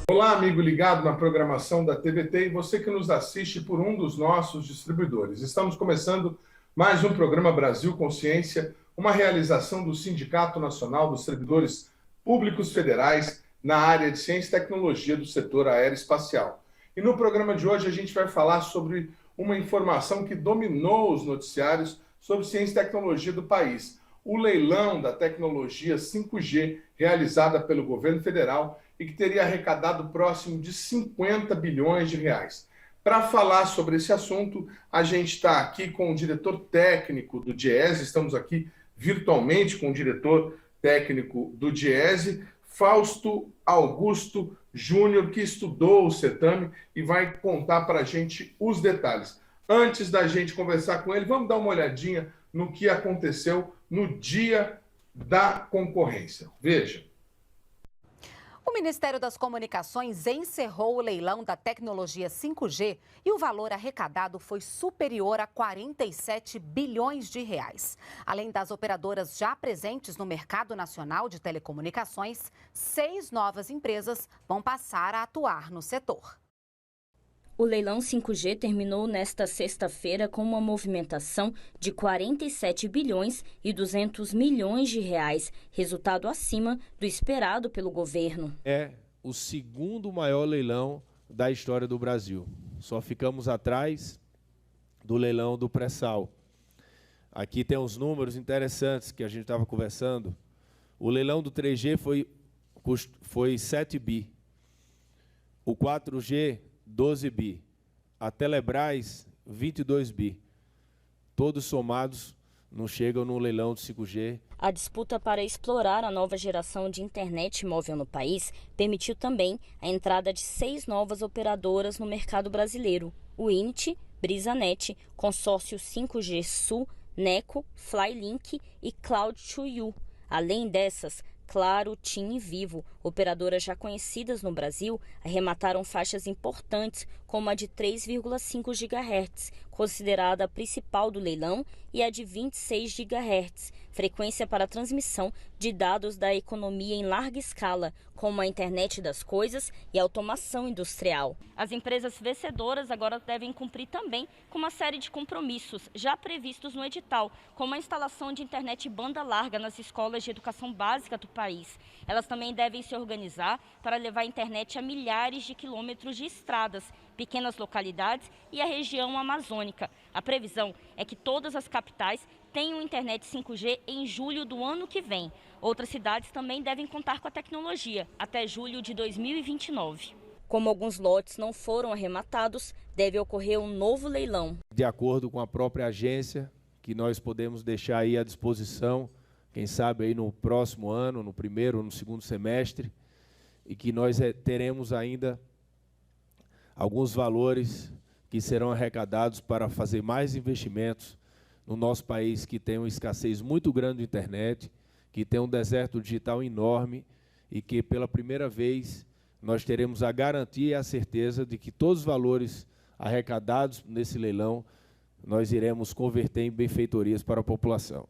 Olá, amigo ligado na programação da TVT e você que nos assiste por um dos nossos distribuidores. Estamos começando mais um programa Brasil Consciência, uma realização do Sindicato Nacional dos Servidores Públicos Federais na área de ciência e tecnologia do setor aeroespacial. E no programa de hoje a gente vai falar sobre uma informação que dominou os noticiários sobre ciência e tecnologia do país. O leilão da tecnologia 5G realizada pelo governo federal e que teria arrecadado próximo de 50 bilhões de reais. Para falar sobre esse assunto, a gente está aqui com o diretor técnico do DIEESE, estamos aqui virtualmente com o diretor técnico do DIEESE, Fausto Augusto Júnior, que estudou o certame e vai contar para a gente os detalhes. Antes da gente conversar com ele, vamos dar uma olhadinha no que aconteceu no dia da concorrência. Veja. O Ministério das Comunicações encerrou o leilão da tecnologia 5G e o valor arrecadado foi superior a 47 bilhões de reais. Além das operadoras já presentes no mercado nacional de telecomunicações, 6 novas empresas vão passar a atuar no setor. O leilão 5G terminou nesta sexta-feira com uma movimentação de 47 bilhões e 200 milhões de reais, resultado acima do esperado pelo governo. É o segundo maior leilão da história do Brasil. Só ficamos atrás do leilão do pré-sal. Aqui tem uns números interessantes que a gente estava conversando. O leilão do 3G foi 7 bi. O 4G, 12 bi. A Telebrás, 22 bi. Todos somados não chegam no leilão do 5G. A disputa para explorar a nova geração de internet móvel no país permitiu também a entrada de 6 novas operadoras no mercado brasileiro. O INT, BrisaNet, Consórcio 5G Sul, Neco, Flylink e Cloud2U. Além dessas, Claro, TIM e Vivo, operadoras já conhecidas no Brasil, arremataram faixas importantes, como a de 3,5 GHz, considerada a principal do leilão, e a de 26 GHz, frequência para transmissão de dados da economia em larga escala, como a internet das coisas e a automação industrial. As empresas vencedoras agora devem cumprir também com uma série de compromissos já previstos no edital, como a instalação de internet banda larga nas escolas de educação básica do país. Elas também devem se organizar para levar a internet a milhares de quilômetros de estradas, pequenas localidades e a região amazônica. A previsão é que todas as capitais tenham internet 5G em julho do ano que vem. Outras cidades também devem contar com a tecnologia até julho de 2029. Como alguns lotes não foram arrematados, deve ocorrer um novo leilão. De acordo com a própria agência, que nós podemos deixar aí à disposição, quem sabe aí no próximo ano, no primeiro ou no segundo semestre, e que nós teremos ainda alguns valores que serão arrecadados para fazer mais investimentos no nosso país, que tem uma escassez muito grande de internet, que tem um deserto digital enorme e que, pela primeira vez, nós teremos a garantia e a certeza de que todos os valores arrecadados nesse leilão nós iremos converter em benfeitorias para a população.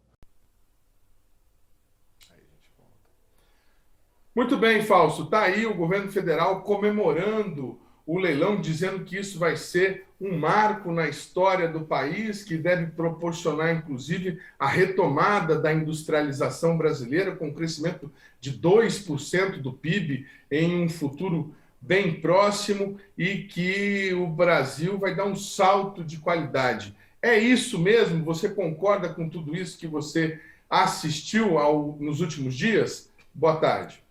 Muito bem, Fausto. Está aí o governo federal comemorando o leilão, dizendo que isso vai ser um marco na história do país, que deve proporcionar, inclusive, a retomada da industrialização brasileira, com um crescimento de 2% do PIB em um futuro bem próximo, e que o Brasil vai dar um salto de qualidade. É isso mesmo? Você concorda com tudo isso que você assistiu nos últimos dias? Boa tarde.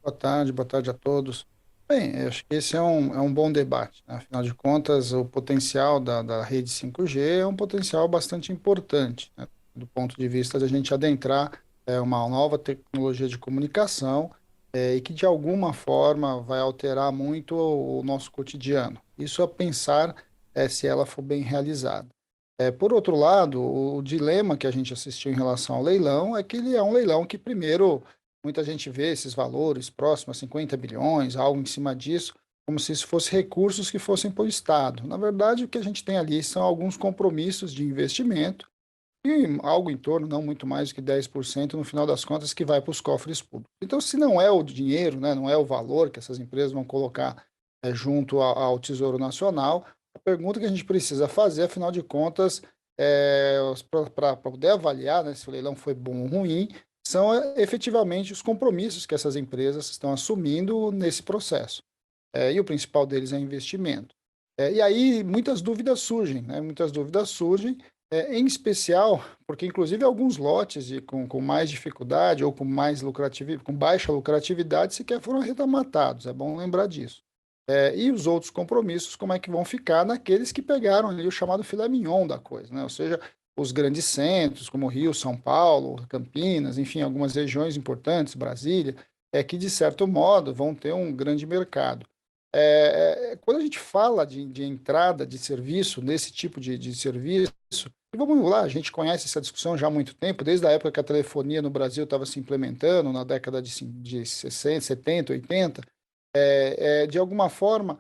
Boa tarde a todos. Bem, acho que esse é um bom debate, né? Afinal de contas, o potencial da rede 5G é um potencial bastante importante, né? Do ponto de vista de a gente adentrar uma nova tecnologia de comunicação e que, de alguma forma, vai alterar muito o nosso cotidiano. Isso a pensar se ela for bem realizada. Por outro lado, o dilema que a gente assistiu em relação ao leilão é que ele é um leilão que, primeiro, muita gente vê esses valores próximos a 50 bilhões, algo em cima disso, como se isso fosse recursos que fossem para o Estado. Na verdade, o que a gente tem ali são alguns compromissos de investimento e algo em torno, não muito mais do que 10% no final das contas, que vai para os cofres públicos. Então, se não é o dinheiro, né, não é o valor que essas empresas vão colocar junto ao Tesouro Nacional, a pergunta que a gente precisa fazer, afinal de contas, para poder avaliar, né, se o leilão foi bom ou ruim, são efetivamente os compromissos que essas empresas estão assumindo nesse processo. E o principal deles é investimento. E aí muitas dúvidas surgem, né? Muitas dúvidas surgem, em especial porque, inclusive, alguns lotes com mais dificuldade ou com mais lucratividade, com baixa lucratividade, sequer foram arrematados. É bom lembrar disso. E os outros compromissos, como é que vão ficar naqueles que pegaram ali o chamado filé mignon da coisa, né? Ou seja, os grandes centros, como Rio, São Paulo, Campinas, enfim, algumas regiões importantes, Brasília, que, de certo modo, vão ter um grande mercado. Quando a gente fala de entrada de serviço, nesse tipo de serviço, e vamos lá, a gente conhece essa discussão já há muito tempo, desde a época que a telefonia no Brasil estava se implementando, na década de 60, 70, 80, de alguma forma,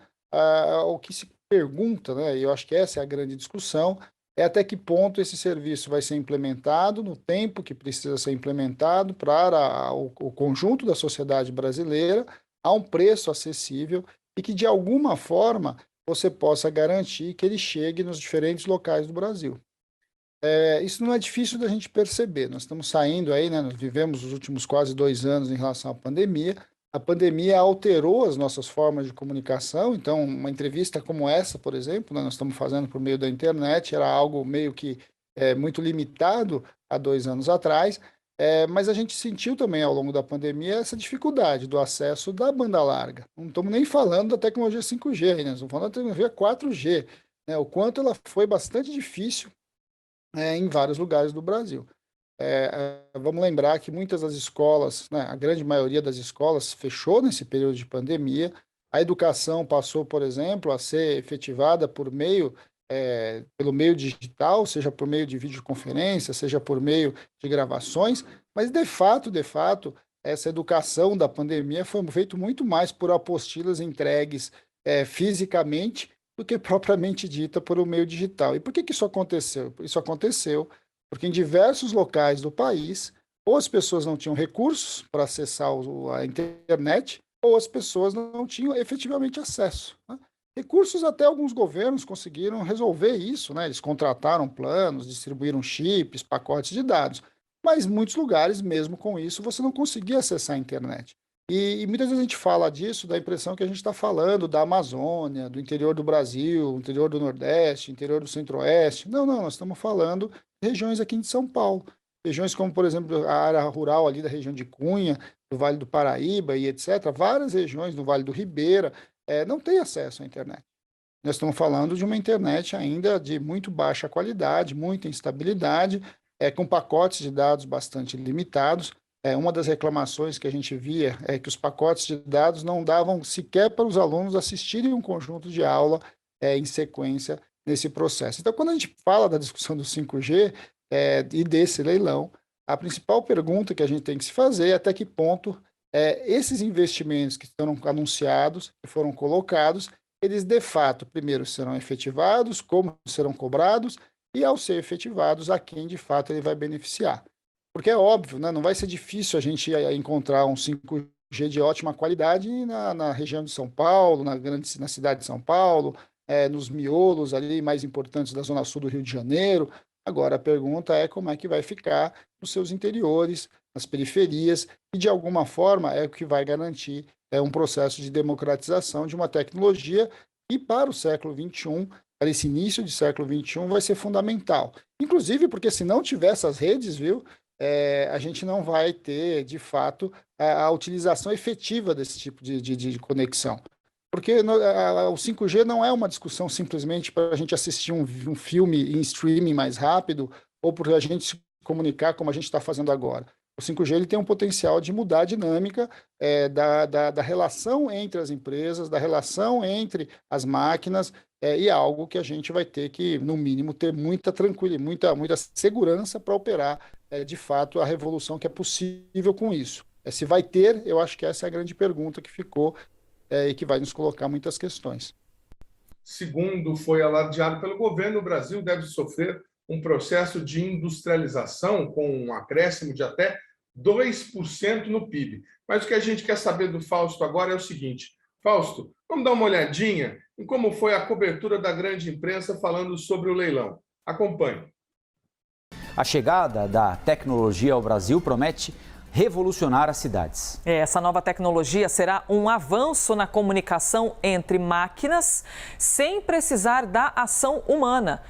o que se pergunta, né, e eu acho que essa é a grande discussão, é até que ponto esse serviço vai ser implementado no tempo que precisa ser implementado para o conjunto da sociedade brasileira, a um preço acessível e que, de alguma forma, você possa garantir que ele chegue nos diferentes locais do Brasil. Isso não é difícil da gente perceber. Nós estamos saindo aí, né, nós vivemos os últimos quase 2 anos em relação à pandemia. A pandemia alterou as nossas formas de comunicação. Então, uma entrevista como essa, por exemplo, né, nós estamos fazendo por meio da internet, era algo meio que muito limitado há 2 anos atrás. Mas a gente sentiu também ao longo da pandemia essa dificuldade do acesso da banda larga. Não estamos nem falando da tecnologia 5G, né? Estamos falando da tecnologia 4G, né? O quanto ela foi bastante difícil em vários lugares do Brasil. Vamos lembrar que muitas das escolas, né, a grande maioria das escolas fechou nesse período de pandemia. A educação passou, por exemplo, a ser efetivada pelo meio digital, seja por meio de videoconferência, seja por meio de gravações, mas de fato, essa educação da pandemia foi feita muito mais por apostilas entregues fisicamente do que propriamente dita por o meio digital. E por que isso aconteceu? Isso aconteceu porque em diversos locais do país, ou as pessoas não tinham recursos para acessar a internet, ou as pessoas não tinham efetivamente acesso, né? Recursos, até alguns governos conseguiram resolver isso, né? Eles contrataram planos, distribuíram chips, pacotes de dados, mas em muitos lugares, mesmo com isso, você não conseguia acessar a internet. E muitas vezes a gente fala disso, da impressão que a gente está falando da Amazônia, do interior do Brasil, interior do Nordeste, interior do Centro-Oeste. Não, nós estamos falando de regiões aqui de São Paulo. Regiões como, por exemplo, a área rural ali da região de Cunha, do Vale do Paraíba e etc. Várias regiões do Vale do Ribeira não têm acesso à internet. Nós estamos falando de uma internet ainda de muito baixa qualidade, muita instabilidade, com pacotes de dados bastante limitados. Uma das reclamações que a gente via é que os pacotes de dados não davam sequer para os alunos assistirem um conjunto de aula em sequência nesse processo. Então, quando a gente fala da discussão do 5G e desse leilão, a principal pergunta que a gente tem que se fazer é até que ponto esses investimentos que estão anunciados, que foram colocados, eles de fato, primeiro, serão efetivados, como serão cobrados, e ao ser efetivados, a quem de fato ele vai beneficiar. Porque é óbvio, né? Não vai ser difícil a gente encontrar um 5G de ótima qualidade na região de São Paulo, na cidade de São Paulo, nos miolos ali mais importantes da zona sul do Rio de Janeiro. Agora, a pergunta é como é que vai ficar nos seus interiores, nas periferias, e de alguma forma é o que vai garantir um processo de democratização de uma tecnologia que para o século XXI, para esse início de século XXI, vai ser fundamental. Inclusive porque se não tiver essas redes, viu, a gente não vai ter, de fato, a utilização efetiva desse tipo de conexão. Porque o 5G não é uma discussão simplesmente para a gente assistir um filme em streaming mais rápido ou para a gente se comunicar como a gente está fazendo agora. O 5G ele tem um potencial de mudar a dinâmica da relação entre as empresas, da relação entre as máquinas, e é algo que a gente vai ter que, no mínimo, ter muita tranquilidade, muita segurança para operar, de fato, a revolução que é possível com isso. Se vai ter, eu acho que essa é a grande pergunta que ficou, e que vai nos colocar muitas questões. Segundo foi alardeado pelo governo, o Brasil deve sofrer um processo de industrialização com um acréscimo de até 2% no PIB. Mas o que a gente quer saber do Fausto agora é o seguinte: Fausto, vamos dar uma olhadinha em como foi a cobertura da grande imprensa falando sobre o leilão. Acompanhe. A chegada da tecnologia ao Brasil promete revolucionar as cidades. Essa nova tecnologia será um avanço na comunicação entre máquinas, sem precisar da ação humana.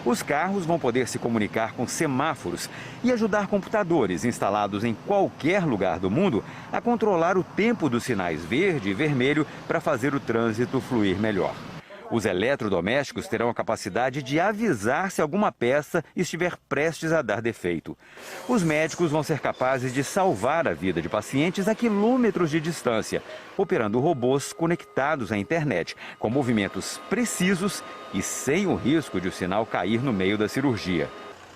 Os carros vão poder se comunicar com semáforos e ajudar computadores instalados em qualquer lugar do mundo a controlar o tempo dos sinais verde e vermelho para fazer o trânsito fluir melhor. Os eletrodomésticos terão a capacidade de avisar se alguma peça estiver prestes a dar defeito. Os médicos vão ser capazes de salvar a vida de pacientes a quilômetros de distância, operando robôs conectados à internet, com movimentos precisos e sem o risco de o sinal cair no meio da cirurgia.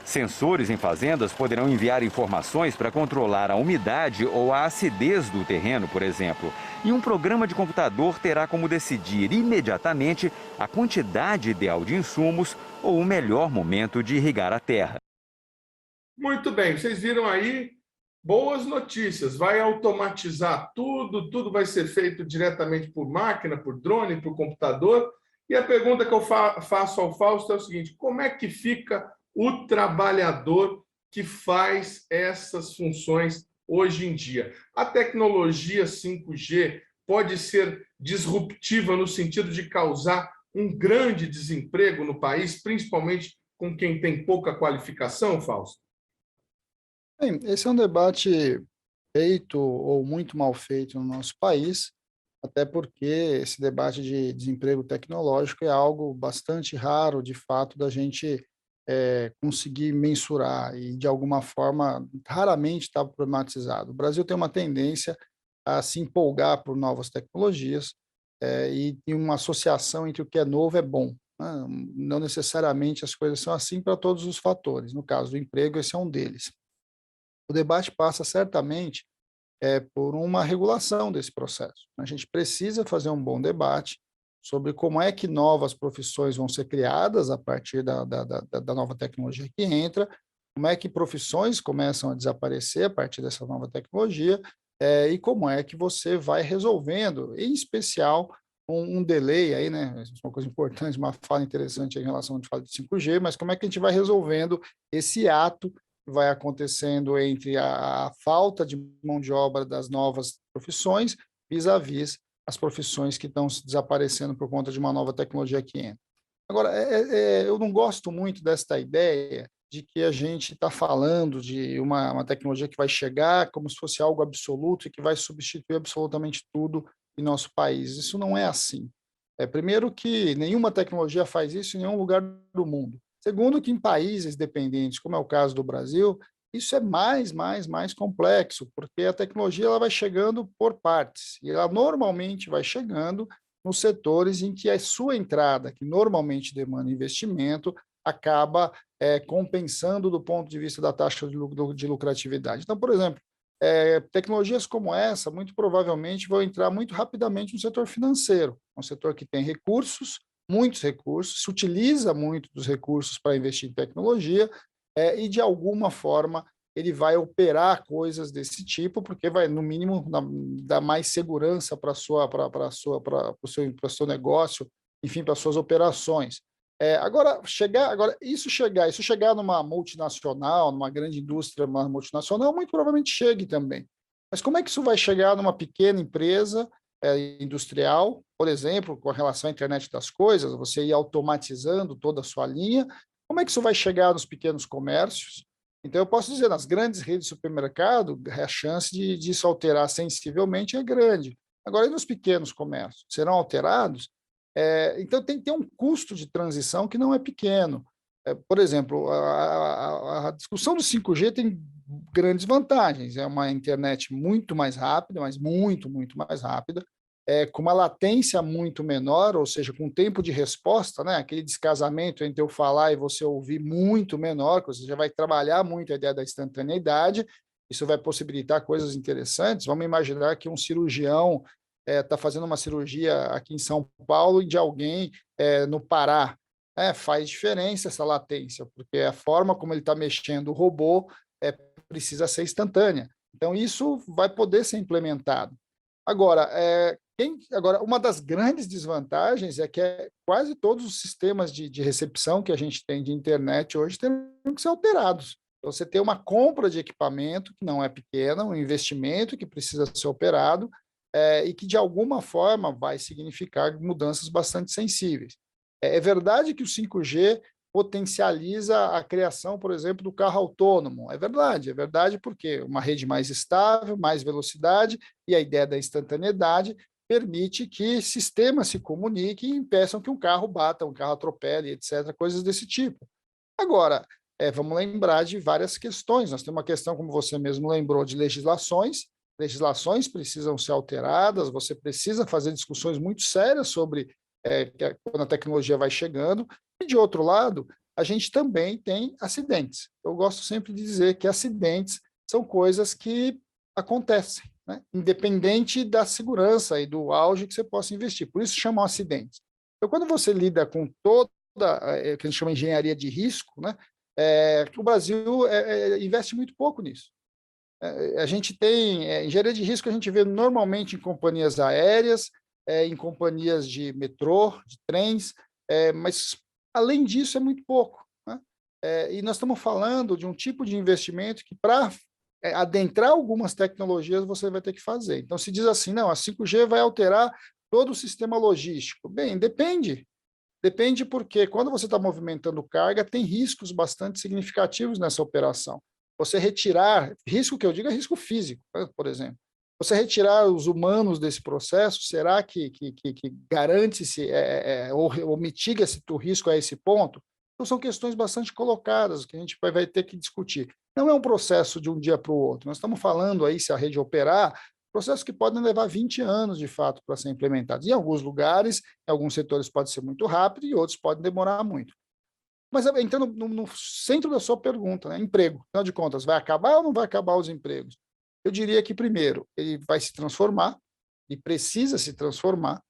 Sensores em fazendas poderão enviar informações para controlar a umidade ou a acidez do terreno, por exemplo. E um programa de computador terá como decidir imediatamente a quantidade ideal de insumos ou o melhor momento de irrigar a terra. Muito bem, vocês viram aí boas notícias. Vai automatizar tudo, tudo vai ser feito diretamente por máquina, por drone, por computador. E a pergunta que eu faço ao Fausto é o seguinte: como é que fica o trabalhador que faz essas funções hoje em dia? A tecnologia 5G pode ser disruptiva no sentido de causar um grande desemprego no país, principalmente com quem tem pouca qualificação, Fausto? Bem, esse é um debate feito ou muito mal feito no nosso país, até porque esse debate de desemprego tecnológico é algo bastante raro, de fato, da gente conseguir mensurar e, de alguma forma, raramente está problematizado. O Brasil tem uma tendência a se empolgar por novas tecnologias, e tem uma associação entre o que é novo é bom, né? Não necessariamente as coisas são assim para todos os fatores. No caso do emprego, esse é um deles. O debate passa certamente por uma regulação desse processo. A gente precisa fazer um bom debate sobre como é que novas profissões vão ser criadas a partir da nova tecnologia que entra, como é que profissões começam a desaparecer a partir dessa nova tecnologia, e como é que você vai resolvendo, em especial, um delay aí, né? Uma coisa importante, uma fala interessante em relação à fala de 5G, mas como é que a gente vai resolvendo esse ato que vai acontecendo entre a falta de mão de obra das novas profissões vis-à-vis as profissões que estão se desaparecendo por conta de uma nova tecnologia que entra. Agora, eu não gosto muito desta ideia de que a gente está falando de uma tecnologia que vai chegar como se fosse algo absoluto e que vai substituir absolutamente tudo em nosso país. Isso não é assim. Primeiro que nenhuma tecnologia faz isso em nenhum lugar do mundo. Segundo que em países dependentes, como é o caso do Brasil, isso é mais complexo, porque a tecnologia ela vai chegando por partes, e ela normalmente vai chegando nos setores em que a sua entrada, que normalmente demanda investimento, acaba compensando do ponto de vista da taxa de lucratividade. Então, por exemplo, tecnologias como essa, muito provavelmente, vão entrar muito rapidamente no setor financeiro, um setor que tem recursos, muitos recursos, se utiliza muito dos recursos para investir em tecnologia, e, de alguma forma, ele vai operar coisas desse tipo, porque vai, no mínimo, dar mais segurança para o seu negócio, enfim, para as suas operações. Agora, isso chegar numa multinacional, numa grande indústria, uma multinacional, muito provavelmente chegue também. Mas como é que isso vai chegar numa pequena empresa industrial, por exemplo, com relação à internet das coisas, você ir automatizando toda a sua linha? Como é que isso vai chegar nos pequenos comércios? Então, eu posso dizer, nas grandes redes de supermercado, a chance de isso alterar sensivelmente é grande. Agora, e nos pequenos comércios? Serão alterados? Então, tem que ter um custo de transição que não é pequeno. Por exemplo, a discussão do 5G tem grandes vantagens. É uma internet muito mais rápida, mas muito, muito mais rápida, com uma latência muito menor, ou seja, com tempo de resposta, né? Aquele descasamento entre eu falar e você ouvir muito menor, que você já vai trabalhar muito a ideia da instantaneidade. Isso vai possibilitar coisas interessantes. Vamos imaginar que um cirurgião está fazendo uma cirurgia aqui em São Paulo e de alguém no Pará. Faz diferença essa latência, porque a forma como ele está mexendo o robô precisa ser instantânea. Então, isso vai poder ser implementado. Agora, uma das grandes desvantagens é que quase todos os sistemas de recepção que a gente tem de internet hoje têm que ser alterados. Então, você tem uma compra de equipamento que não é pequena, um investimento que precisa ser operado e que, de alguma forma, vai significar mudanças bastante sensíveis. É verdade que o 5G potencializa a criação, por exemplo, do carro autônomo. É verdade porque uma rede mais estável, mais velocidade e a ideia da instantaneidade permite que sistemas se comuniquem e impeçam que um carro bata, um carro atropele, etc., coisas desse tipo. Agora, vamos lembrar de várias questões. Nós temos uma questão, como você mesmo lembrou, de legislações. Legislações precisam ser alteradas, você precisa fazer discussões muito sérias sobre quando a tecnologia vai chegando. E, de outro lado, a gente também tem acidentes. Eu gosto sempre de dizer que acidentes são coisas que acontecem, né? Independente da segurança e do auge que você possa investir. Por isso chamam acidentes. Então, quando você lida com toda o que a gente chama de engenharia de risco, né? O Brasil investe muito pouco nisso. A gente tem engenharia de risco, a gente vê normalmente em companhias aéreas, em companhias de metrô, de trens, mas além disso é muito pouco, né? E nós estamos falando de um tipo de investimento que, para adentrar algumas tecnologias, você vai ter que fazer. Então, se diz assim, não, a 5G vai alterar todo o sistema logístico. Bem, depende. Depende porque, quando você está movimentando carga, tem riscos bastante significativos nessa operação. Você retirar, risco que eu digo é risco físico, por exemplo. Você retirar os humanos desse processo, será que garante-se ou mitiga-se o risco a esse ponto? Então, são questões bastante colocadas que a gente vai ter que discutir. Não é um processo de um dia para o outro. Nós estamos falando aí, se a rede operar, processos que podem levar 20 anos, de fato, para ser implementados. Em alguns lugares, em alguns setores pode ser muito rápido e outros podem demorar muito. Mas entrando no centro da sua pergunta, né? Emprego, afinal de contas, vai acabar ou não vai acabar os empregos? Eu diria que, primeiro, ele vai se transformar, e precisa se transformar.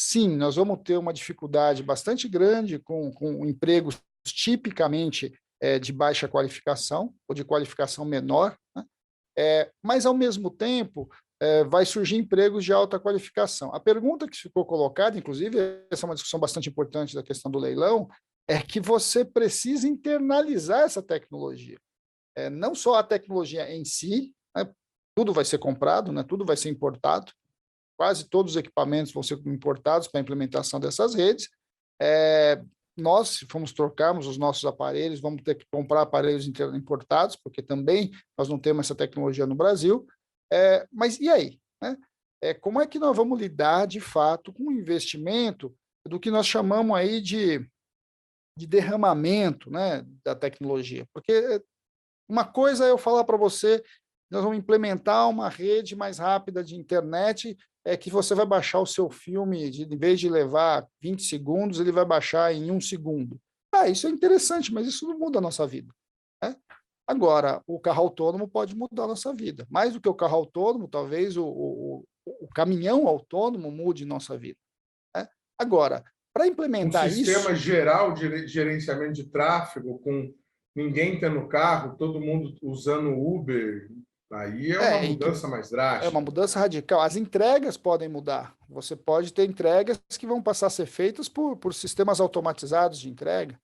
Sim, nós vamos ter uma dificuldade bastante grande com empregos tipicamente de baixa qualificação, ou de qualificação menor, né? Mas, ao mesmo tempo, vai surgir empregos de alta qualificação. A pergunta que ficou colocada, inclusive, essa é uma discussão bastante importante da questão do leilão, é que você precisa internalizar essa tecnologia. Não só a tecnologia em si, né? Tudo vai ser comprado, né? Tudo vai ser importado, quase todos os equipamentos vão ser importados para a implementação dessas redes. Nós, se formos trocarmos os nossos aparelhos, vamos ter que comprar aparelhos importados, porque também nós não temos essa tecnologia no Brasil. Mas e aí, né? Como é que nós vamos lidar, de fato, com o investimento do que nós chamamos aí de derramamento, né, da tecnologia? Porque uma coisa é eu falar para você, nós vamos implementar uma rede mais rápida de internet, que você vai baixar o seu filme, em vez de levar 20 segundos, ele vai baixar em 1 segundo. Isso é interessante, mas isso não muda a nossa vida, né? Agora, o carro autônomo pode mudar a nossa vida. Mais do que o carro autônomo, talvez o caminhão autônomo mude nossa vida, né? Agora, para implementar isso... Um sistema geral de gerenciamento de tráfego, com ninguém tendo carro, todo mundo usando Uber, aí é uma mudança mais drástica. É uma mudança radical. As entregas podem mudar. Você pode ter entregas que vão passar a ser feitas por sistemas automatizados de entrega.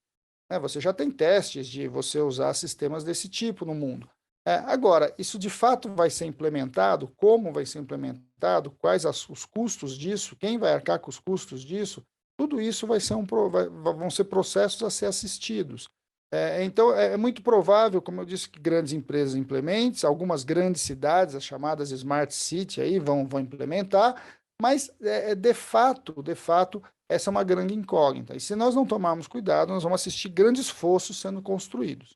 Você já tem testes de você usar sistemas desse tipo no mundo. Agora, isso de fato vai ser implementado? Como vai ser implementado? Quais os custos disso? Quem vai arcar com os custos disso? Tudo isso vão ser processos a ser assistidos. Então, é muito provável, como eu disse, que grandes empresas implementem, algumas grandes cidades, as chamadas Smart City, aí vão implementar, mas, de fato, essa é uma grande incógnita. E se nós não tomarmos cuidado, nós vamos assistir grandes fossos sendo construídos.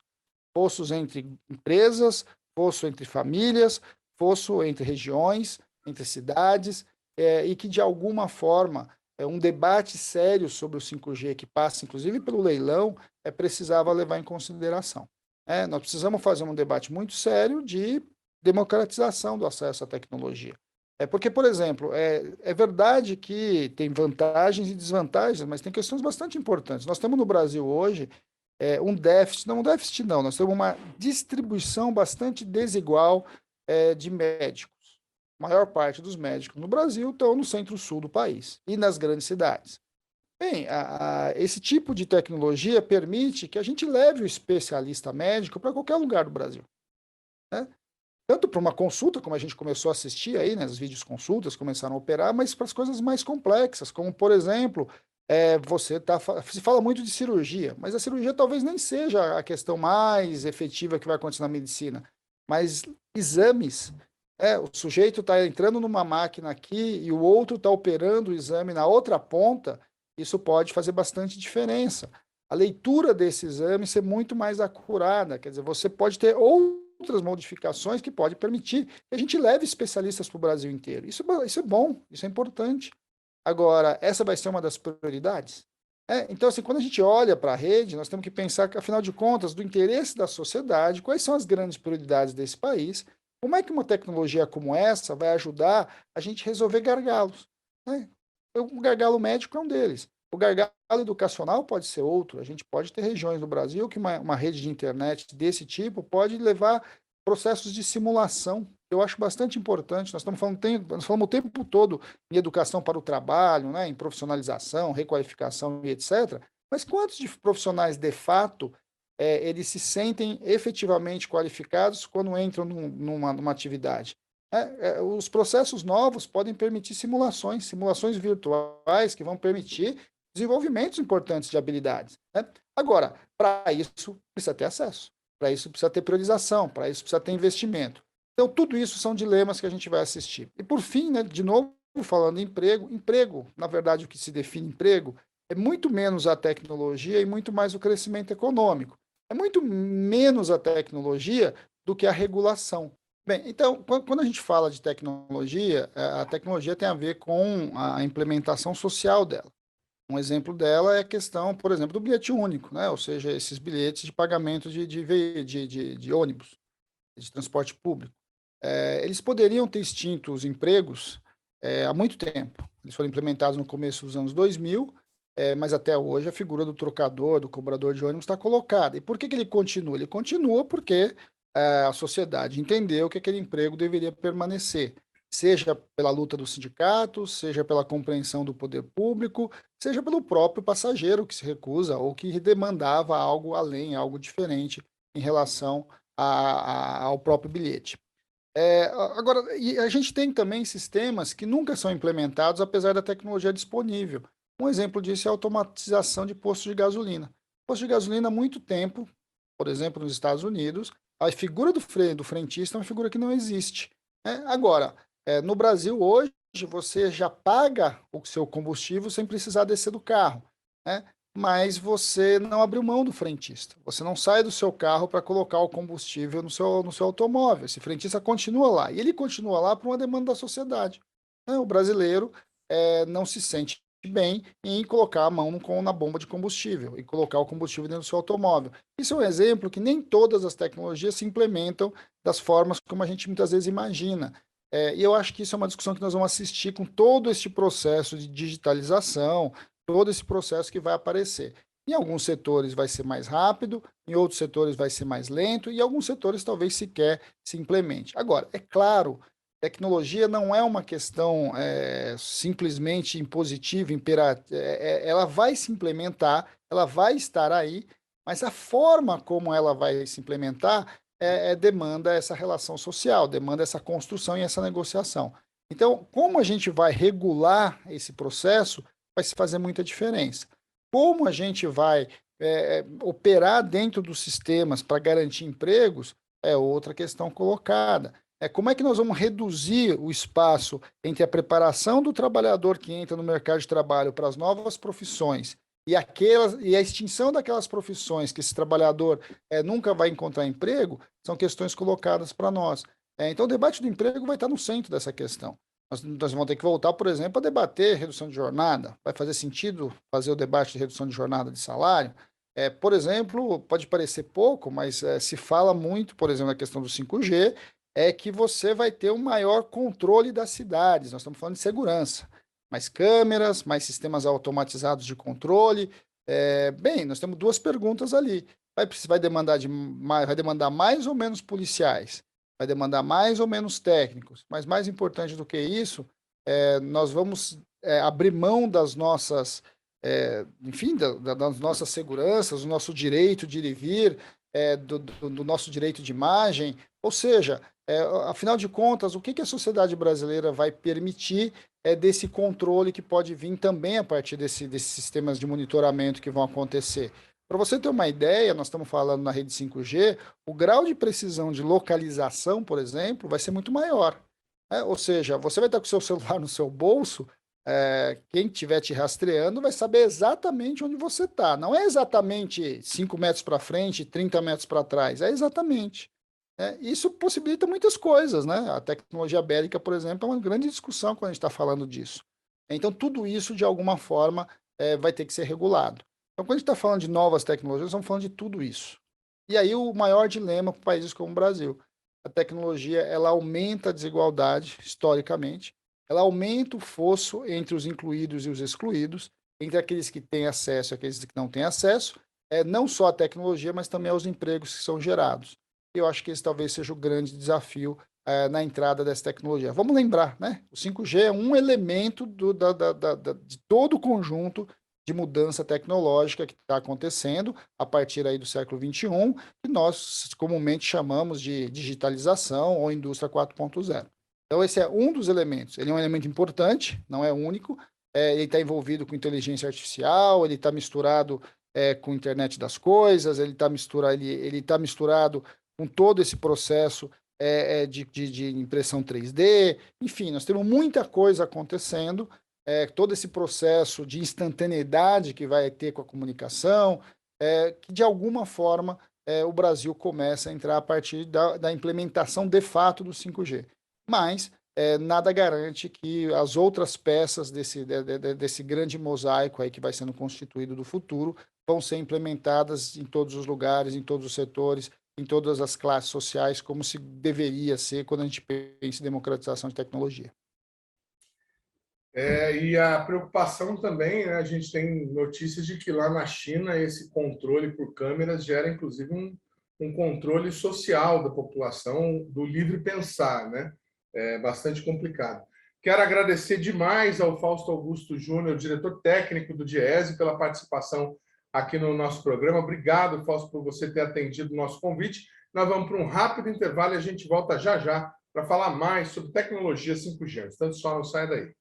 Fossos entre empresas, fosso entre famílias, fosso entre regiões, entre cidades, e que, de alguma forma, um debate sério sobre o 5G, que passa, inclusive, pelo leilão, precisava levar em consideração. Nós precisamos fazer um debate muito sério de democratização do acesso à tecnologia. Porque, por exemplo, é verdade que tem vantagens e desvantagens, mas tem questões bastante importantes. Nós temos no Brasil hoje um déficit, não, nós temos uma distribuição bastante desigual de médicos. A maior parte dos médicos no Brasil estão no centro-sul do país e nas grandes cidades. Bem, esse tipo de tecnologia permite que a gente leve o especialista médico para qualquer lugar do Brasil, né? Tanto para uma consulta, como a gente começou a assistir aí, né, as videoconsultas começaram a operar, mas para as coisas mais complexas, como, por exemplo, se fala muito de cirurgia, mas a cirurgia talvez nem seja a questão mais efetiva que vai acontecer na medicina, mas exames. O sujeito está entrando numa máquina aqui e o outro está operando o exame na outra ponta, isso pode fazer bastante diferença. A leitura desse exame ser muito mais acurada, quer dizer, você pode ter outras modificações que podem permitir que a gente leve especialistas para o Brasil inteiro. Isso é bom, isso é importante. Agora, essa vai ser uma das prioridades? Então, assim, quando a gente olha para a rede, nós temos que pensar, afinal de contas, do interesse da sociedade, quais são as grandes prioridades desse país, como é que uma tecnologia como essa vai ajudar a gente resolver gargalos, né? O gargalo médico é um deles. O gargalo educacional pode ser outro. A gente pode ter regiões no Brasil que uma rede de internet desse tipo pode levar processos de simulação. Eu acho bastante importante. Nós falamos o tempo todo em educação para o trabalho, né, em profissionalização, requalificação e etc. Mas quantos de profissionais, de fato, eles se sentem efetivamente qualificados quando entram numa atividade? Os processos novos podem permitir simulações virtuais que vão permitir desenvolvimentos importantes de habilidades, né? Agora, para isso precisa ter acesso, para isso precisa ter priorização, para isso precisa ter investimento. Então, tudo isso são dilemas que a gente vai assistir. E, por fim, né, de novo, falando em emprego, na verdade, o que se define emprego é muito menos a tecnologia e muito mais o crescimento econômico. É muito menos a tecnologia do que a regulação. Bem, então, quando a gente fala de tecnologia, a tecnologia tem a ver com a implementação social dela. Um exemplo dela é a questão, por exemplo, do bilhete único, né? Ou seja, esses bilhetes de pagamento de ônibus, de transporte público. Eles poderiam ter extinto os empregos há muito tempo. Eles foram implementados no começo dos anos 2000, mas até hoje a figura do trocador, do cobrador de ônibus está colocada. E por que ele continua? Ele continua porque a sociedade entendeu que aquele emprego deveria permanecer, seja pela luta dos sindicatos, seja pela compreensão do poder público, seja pelo próprio passageiro que se recusa ou que demandava algo além, algo diferente em relação ao próprio bilhete. Agora, e a gente tem também sistemas que nunca são implementados, apesar da tecnologia disponível. Um exemplo disso é a automatização de postos de gasolina. Postos de gasolina há muito tempo, por exemplo, nos Estados Unidos, a figura do frentista é uma figura que não existe. Agora, no Brasil hoje, você já paga o seu combustível sem precisar descer do carro, né? Mas você não abriu mão do frentista. Você não sai do seu carro para colocar o combustível no seu automóvel. Esse frentista continua lá. E ele continua lá por uma demanda da sociedade, né? O brasileiro não se sente bem em colocar a mão na bomba de combustível e colocar o combustível dentro do seu automóvel. Isso é um exemplo que nem todas as tecnologias se implementam das formas como a gente muitas vezes imagina. E eu acho que isso é uma discussão que nós vamos assistir com todo este processo de digitalização, todo esse processo que vai aparecer. Em alguns setores vai ser mais rápido, em outros setores vai ser mais lento, e em alguns setores talvez sequer se implemente. Agora, é claro, tecnologia não é uma questão simplesmente impositiva, imperativa. Ela vai se implementar, ela vai estar aí, mas a forma como ela vai se implementar demanda essa relação social, demanda essa construção e essa negociação. Então, como a gente vai regular esse processo, vai se fazer muita diferença. Como a gente vai operar dentro dos sistemas para garantir empregos, é outra questão colocada. Como é que nós vamos reduzir o espaço entre a preparação do trabalhador que entra no mercado de trabalho para as novas profissões e a extinção daquelas profissões que esse trabalhador nunca vai encontrar emprego, são questões colocadas para nós. Então, o debate do emprego vai estar no centro dessa questão. Nós vamos ter que voltar, por exemplo, a debater redução de jornada. Vai fazer sentido fazer o debate de redução de jornada de salário? Por exemplo, pode parecer pouco, mas se fala muito, por exemplo, na questão do 5G, é que você vai ter um maior controle das cidades. Nós estamos falando de segurança. Mais câmeras, mais sistemas automatizados de controle. Bem, nós temos duas perguntas ali. Vai demandar mais ou menos policiais? Vai demandar mais ou menos técnicos? Mas mais importante do que isso, nós vamos abrir mão das nossas, enfim, das nossas seguranças, do nosso direito de ir e vir, do nosso direito de imagem. Ou seja, afinal de contas, o que a sociedade brasileira vai permitir desse controle que pode vir também a partir desses sistemas de monitoramento que vão acontecer? Para você ter uma ideia, nós estamos falando na rede 5G, o grau de precisão de localização, por exemplo, vai ser muito maior. Ou seja, você vai estar com o seu celular no seu bolso, quem estiver te rastreando vai saber exatamente onde você está. Não é exatamente 5 metros para frente, 30 metros para trás, é exatamente. Isso possibilita muitas coisas, né? A tecnologia bélica, por exemplo, é uma grande discussão quando a gente está falando disso. Então, tudo isso, de alguma forma, vai ter que ser regulado. Então, quando a gente está falando de novas tecnologias, nós estamos falando de tudo isso. E aí o maior dilema para países como o Brasil. A tecnologia, ela aumenta a desigualdade, historicamente, ela aumenta o fosso entre os incluídos e os excluídos, entre aqueles que têm acesso e aqueles que não têm acesso, não só à tecnologia, mas também aos empregos que são gerados. Eu acho que esse talvez seja o grande desafio na entrada dessa tecnologia. Vamos lembrar, né? O 5G é um elemento de todo o conjunto de mudança tecnológica que está acontecendo a partir aí do século XXI, que nós comumente chamamos de digitalização ou indústria 4.0. Então, esse é um dos elementos. Ele é um elemento importante, não é único. Ele está envolvido com inteligência artificial, ele está misturado com internet das coisas, ele está misturado com todo esse processo de impressão 3D. Enfim, nós temos muita coisa acontecendo, todo esse processo de instantaneidade que vai ter com a comunicação, que de alguma forma o Brasil começa a entrar a partir da implementação de fato do 5G. Mas nada garante que as outras peças desse grande mosaico aí que vai sendo constituído do futuro vão ser implementadas em todos os lugares, em todos os setores, em todas as classes sociais, como se deveria ser quando a gente pensa em democratização de tecnologia. E a preocupação também, né, a gente tem notícias de que lá na China esse controle por câmeras gera, inclusive, um controle social da população, do livre pensar, né? É bastante complicado. Quero agradecer demais ao Fausto Augusto Júnior, diretor técnico do Diese, pela participação aqui no nosso programa. Obrigado, Fausto, por você ter atendido o nosso convite. Nós vamos para um rápido intervalo e a gente volta já já para falar mais sobre tecnologia 5G. Portanto, só não saia daí.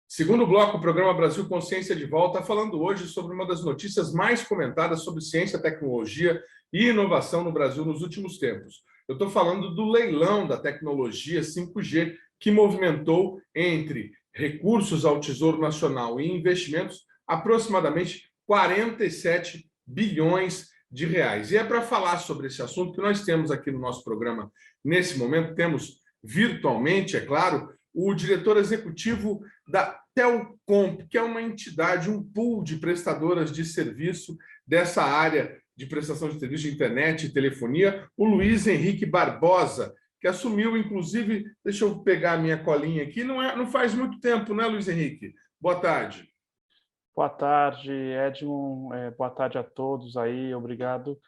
Segundo bloco, o programa Brasil Consciência de Volta, falando hoje sobre uma das notícias mais comentadas sobre ciência, tecnologia e inovação no Brasil nos últimos tempos. Eu estou falando do leilão da tecnologia 5G, que movimentou, entre recursos ao Tesouro Nacional e investimentos, aproximadamente 47 bilhões de reais. E é para falar sobre esse assunto que nós temos aqui no nosso programa. Nesse momento, temos virtualmente, é claro, o diretor executivo da Telcomp, que é uma entidade, um pool de prestadoras de serviço dessa área de prestação de serviço de internet e telefonia, o Luiz Henrique Barbosa, que assumiu, inclusive, deixa eu pegar a minha colinha aqui, não faz muito tempo, né, Luiz Henrique? Boa tarde. Boa tarde, Edmond. Boa tarde a todos aí. Obrigado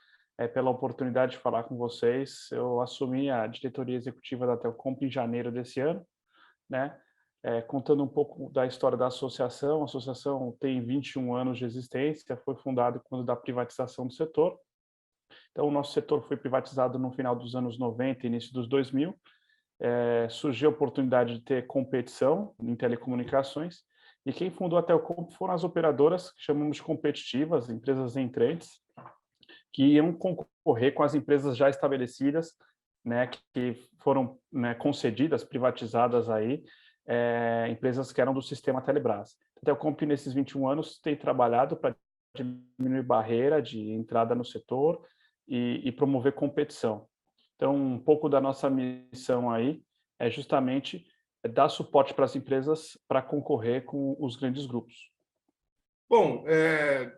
pela oportunidade de falar com vocês. Eu assumi a diretoria executiva da Telcomp em janeiro desse ano, né? Contando um pouco da história da associação. A associação tem 21 anos de existência, foi fundada quando da privatização do setor. Então, o nosso setor foi privatizado no final dos anos 90 e início dos 2000. Surgiu a oportunidade de ter competição em telecomunicações, e quem fundou a Telcomp foram as operadoras, que chamamos de competitivas, empresas entrantes, que iam concorrer com as empresas já estabelecidas, né, que foram, né, concedidas, privatizadas aí, empresas que eram do sistema Telebrás. A Telecomp, nesses 21 anos, tem trabalhado para diminuir barreira de entrada no setor e promover competição. Então, um pouco da nossa missão aí é justamente dar suporte para as empresas para concorrer com os grandes grupos. Bom,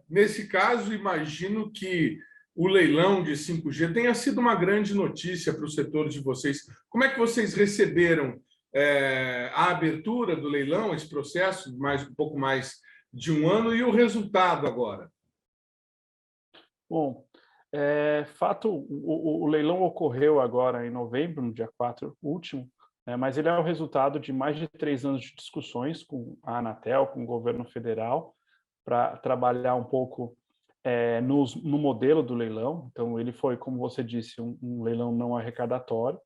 nesse caso, imagino que o leilão de 5G tenha sido uma grande notícia para o setor de vocês. Como é que vocês receberam a abertura do leilão, esse processo, um pouco mais de um ano, e o resultado agora? Bom, o leilão ocorreu agora em novembro, no dia 4 último, mas ele é o resultado de mais de 3 anos de discussões com a Anatel, com o governo federal, para trabalhar um pouco no modelo do leilão. Então, ele foi, como você disse, um leilão não arrecadatório,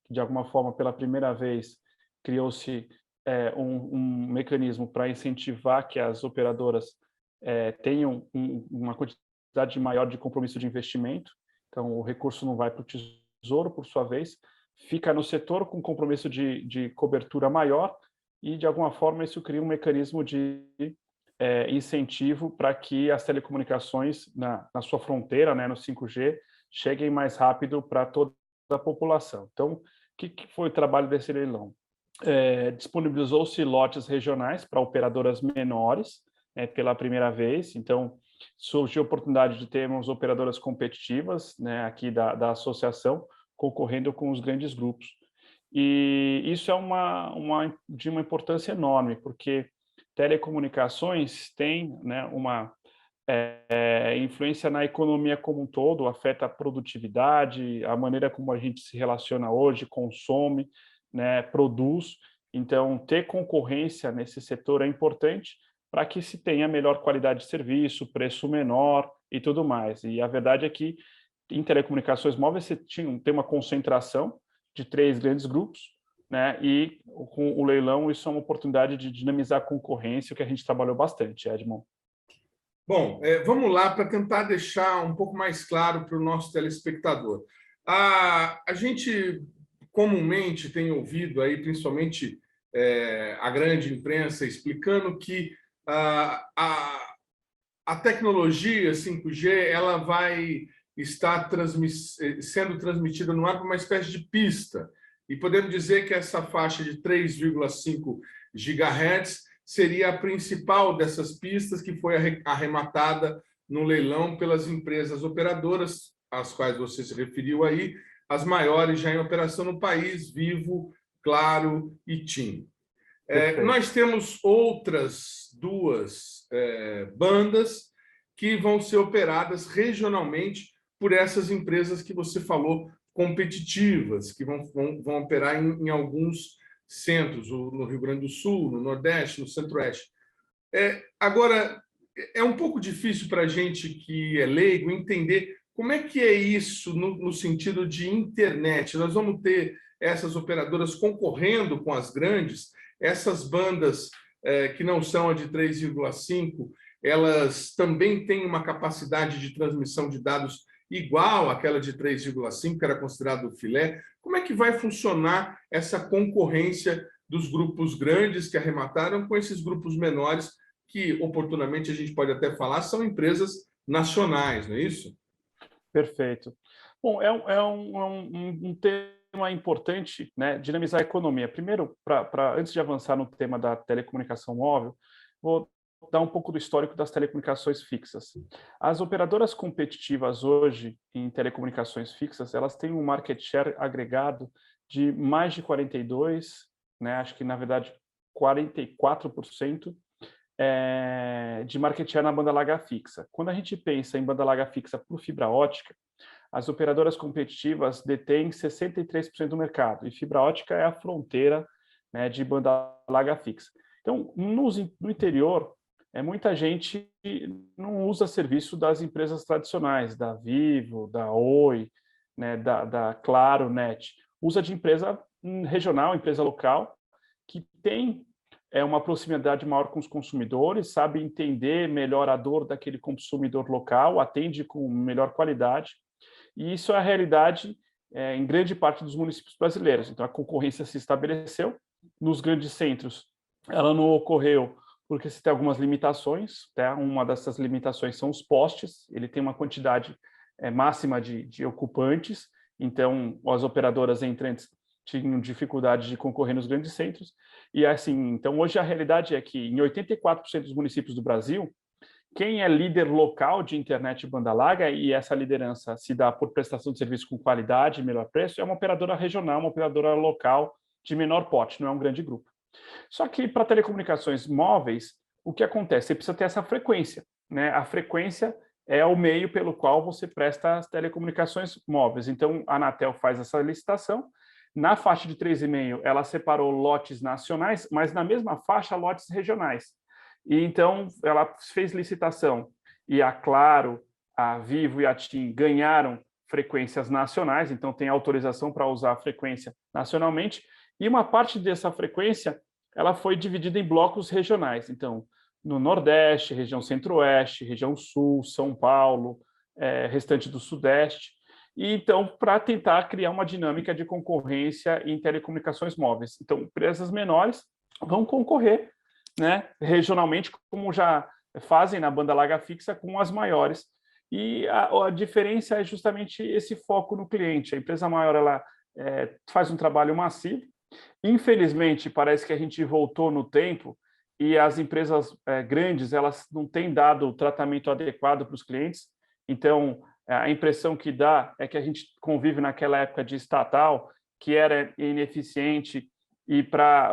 que de alguma forma, pela primeira vez, criou-se um mecanismo para incentivar que as operadoras tenham uma quantidade maior de compromisso de investimento. Então, o recurso não vai para o Tesouro, por sua vez, fica no setor com compromisso de cobertura maior e, de alguma forma, isso cria um mecanismo de incentivo para que as telecomunicações na sua fronteira, né, no 5G, cheguem mais rápido para toda a população. Então, o que foi o trabalho desse leilão? Disponibilizou-se lotes regionais para operadoras menores pela primeira vez. Então, surgiu a oportunidade de termos operadoras competitivas, né, aqui da associação, concorrendo com os grandes grupos. E isso é de uma importância enorme, porque telecomunicações tem, né, uma influência na economia como um todo, afeta a produtividade, a maneira como a gente se relaciona hoje, consome, né, produz. Então, ter concorrência nesse setor é importante para que se tenha melhor qualidade de serviço, preço menor e tudo mais. E a verdade é que em telecomunicações móveis você tem uma concentração de 3 grandes grupos, né? E com o leilão isso é uma oportunidade de dinamizar a concorrência, o que a gente trabalhou bastante, Edmond. Bom, vamos lá para tentar deixar um pouco mais claro para o nosso telespectador. A gente comumente tem ouvido aí, principalmente a grande imprensa, explicando que a tecnologia 5G ela vai estar sendo transmitida no ar por uma espécie de pista. E podemos dizer que essa faixa de 3,5 GHz seria a principal dessas pistas que foi arrematada no leilão pelas empresas operadoras, às quais você se referiu aí, as maiores já em operação no país, Vivo, Claro e TIM. Nós temos outras 2 bandas que vão ser operadas regionalmente por essas empresas que você falou, competitivas, que vão operar em alguns centros, no Rio Grande do Sul, no Nordeste, no Centro-Oeste. Agora, é um pouco difícil para a gente que é leigo entender como é que é isso no sentido de internet. Nós vamos ter essas operadoras concorrendo com as grandes, essas bandas que não são a de 3,5, elas também têm uma capacidade de transmissão de dados igual àquela de 3,5, que era considerado o filé. Como é que vai funcionar essa concorrência dos grupos grandes que arremataram com esses grupos menores que, oportunamente, a gente pode até falar, são empresas nacionais, não é isso? Perfeito. Bom, é um tema importante, né, dinamizar a economia. Primeiro, antes de avançar no tema da telecomunicação móvel, vou dar um pouco do histórico das telecomunicações fixas. As operadoras competitivas hoje em telecomunicações fixas, elas têm um market share agregado de mais de 42%, né, acho que, na verdade, 44% de market share na banda larga fixa. Quando a gente pensa em banda larga fixa por fibra ótica, as operadoras competitivas detêm 63% do mercado, e fibra ótica é a fronteira, né, de banda larga fixa. Então, no interior, muita gente não usa serviço das empresas tradicionais, da Vivo, da Oi, né, da Claro, Net. Usa de empresa regional, empresa local, que tem uma proximidade maior com os consumidores, sabe entender melhor a dor daquele consumidor local, atende com melhor qualidade, e isso é a realidade em grande parte dos municípios brasileiros. Então, a concorrência se estabeleceu. Nos grandes centros, ela não ocorreu porque se tem algumas limitações, tá? Uma dessas limitações são os postes, ele tem uma quantidade máxima de ocupantes, então as operadoras entrantes tinham dificuldade de concorrer nos grandes centros, e assim, então hoje a realidade é que em 84% dos municípios do Brasil, quem é líder local de internet banda larga, e essa liderança se dá por prestação de serviço com qualidade e melhor preço, é uma operadora regional, uma operadora local de menor porte, não é um grande grupo. Só que para telecomunicações móveis, o que acontece? Você precisa ter essa frequência, né? A frequência é o meio pelo qual você presta as telecomunicações móveis. Então, a Anatel faz essa licitação. Na faixa de 3,5, ela separou lotes nacionais, mas na mesma faixa, lotes regionais. E então, ela fez licitação. E a Claro, a Vivo e a TIM ganharam frequências nacionais, então tem autorização para usar a frequência nacionalmente. E uma parte dessa frequência, ela foi dividida em blocos regionais. Então, no Nordeste, região Centro-Oeste, região Sul, São Paulo, restante do Sudeste. E então, para tentar criar uma dinâmica de concorrência em telecomunicações móveis. Então, empresas menores vão concorrer, né, regionalmente, como já fazem na banda larga fixa com as maiores. E a diferença é justamente esse foco no cliente. A empresa maior ela faz um trabalho massivo. Infelizmente, parece que a gente voltou no tempo e as empresas grandes elas não têm dado o tratamento adequado para os clientes. Então, a impressão que dá é que a gente convive naquela época de estatal, que era ineficiente e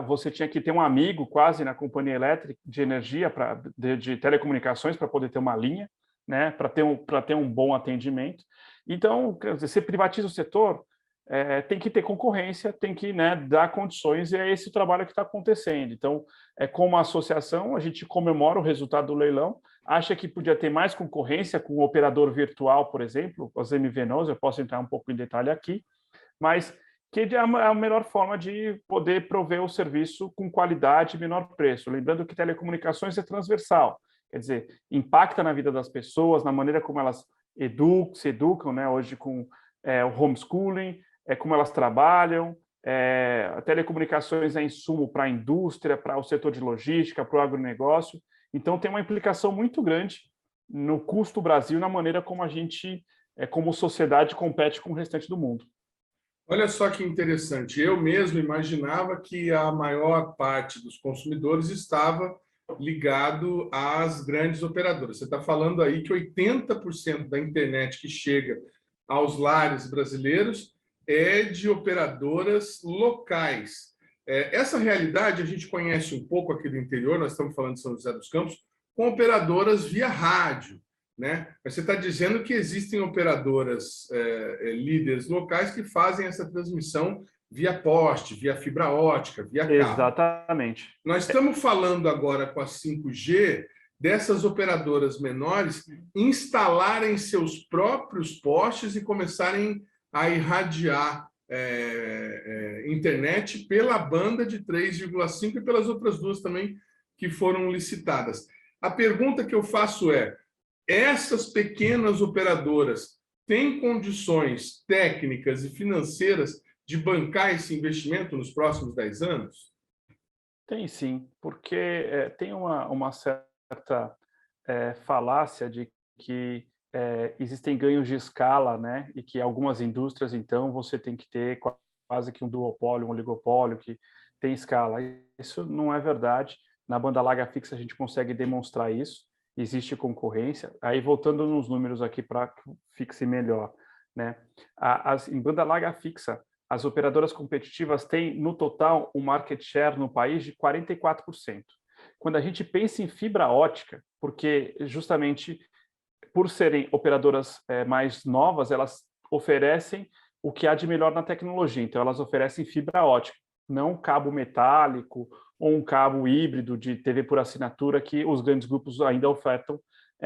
você tinha que ter um amigo quase na companhia elétrica de energia, de telecomunicações, para poder ter uma linha, né, para ter um bom atendimento. Então, você privatiza o setor, tem que ter concorrência, tem que, né, dar condições, e é esse o trabalho que está acontecendo. Então, como associação, a gente comemora o resultado do leilão, acha que podia ter mais concorrência com o operador virtual, por exemplo, os MVNOs, eu posso entrar um pouco em detalhe aqui, mas que é a melhor forma de poder prover o serviço com qualidade e menor preço. Lembrando que telecomunicações é transversal, quer dizer, impacta na vida das pessoas, na maneira como elas se educam, né, hoje com o homeschooling, como elas trabalham, telecomunicações é insumo para a indústria, para o setor de logística, para o agronegócio. Então, tem uma implicação muito grande no custo Brasil, na maneira como a gente, como sociedade, compete com o restante do mundo. Olha só que interessante. Eu mesmo imaginava que a maior parte dos consumidores estava ligado às grandes operadoras. Você está falando aí que 80% da internet que chega aos lares brasileiros é de operadoras locais. Essa realidade a gente conhece um pouco aqui do interior, nós estamos falando de São José dos Campos, com operadoras via rádio, né? Mas você está dizendo que existem operadoras líderes locais que fazem essa transmissão via poste, via fibra ótica, via cabo. Exatamente. Nós estamos falando agora com a 5G dessas operadoras menores instalarem seus próprios postes e começarem a irradiar internet pela banda de 3,5 e pelas outras duas também que foram licitadas. A pergunta que eu faço é: essas pequenas operadoras têm condições técnicas e financeiras de bancar esse investimento nos próximos 10 anos? Tem sim, porque tem uma certa falácia de que existem ganhos de escala, né? E que algumas indústrias, então, você tem que ter quase que um duopólio, um oligopólio, que tem escala. Isso não é verdade. Na banda larga fixa a gente consegue demonstrar isso. Existe concorrência. Aí, voltando nos números aqui para que fixe melhor, né? Em banda larga fixa, as operadoras competitivas têm, no total, um market share no país de 44%. Quando a gente pensa em fibra ótica, porque justamente por serem operadoras mais novas, elas oferecem o que há de melhor na tecnologia. Então, elas oferecem fibra ótica, não cabo metálico ou um cabo híbrido de TV por assinatura que os grandes grupos ainda ofertam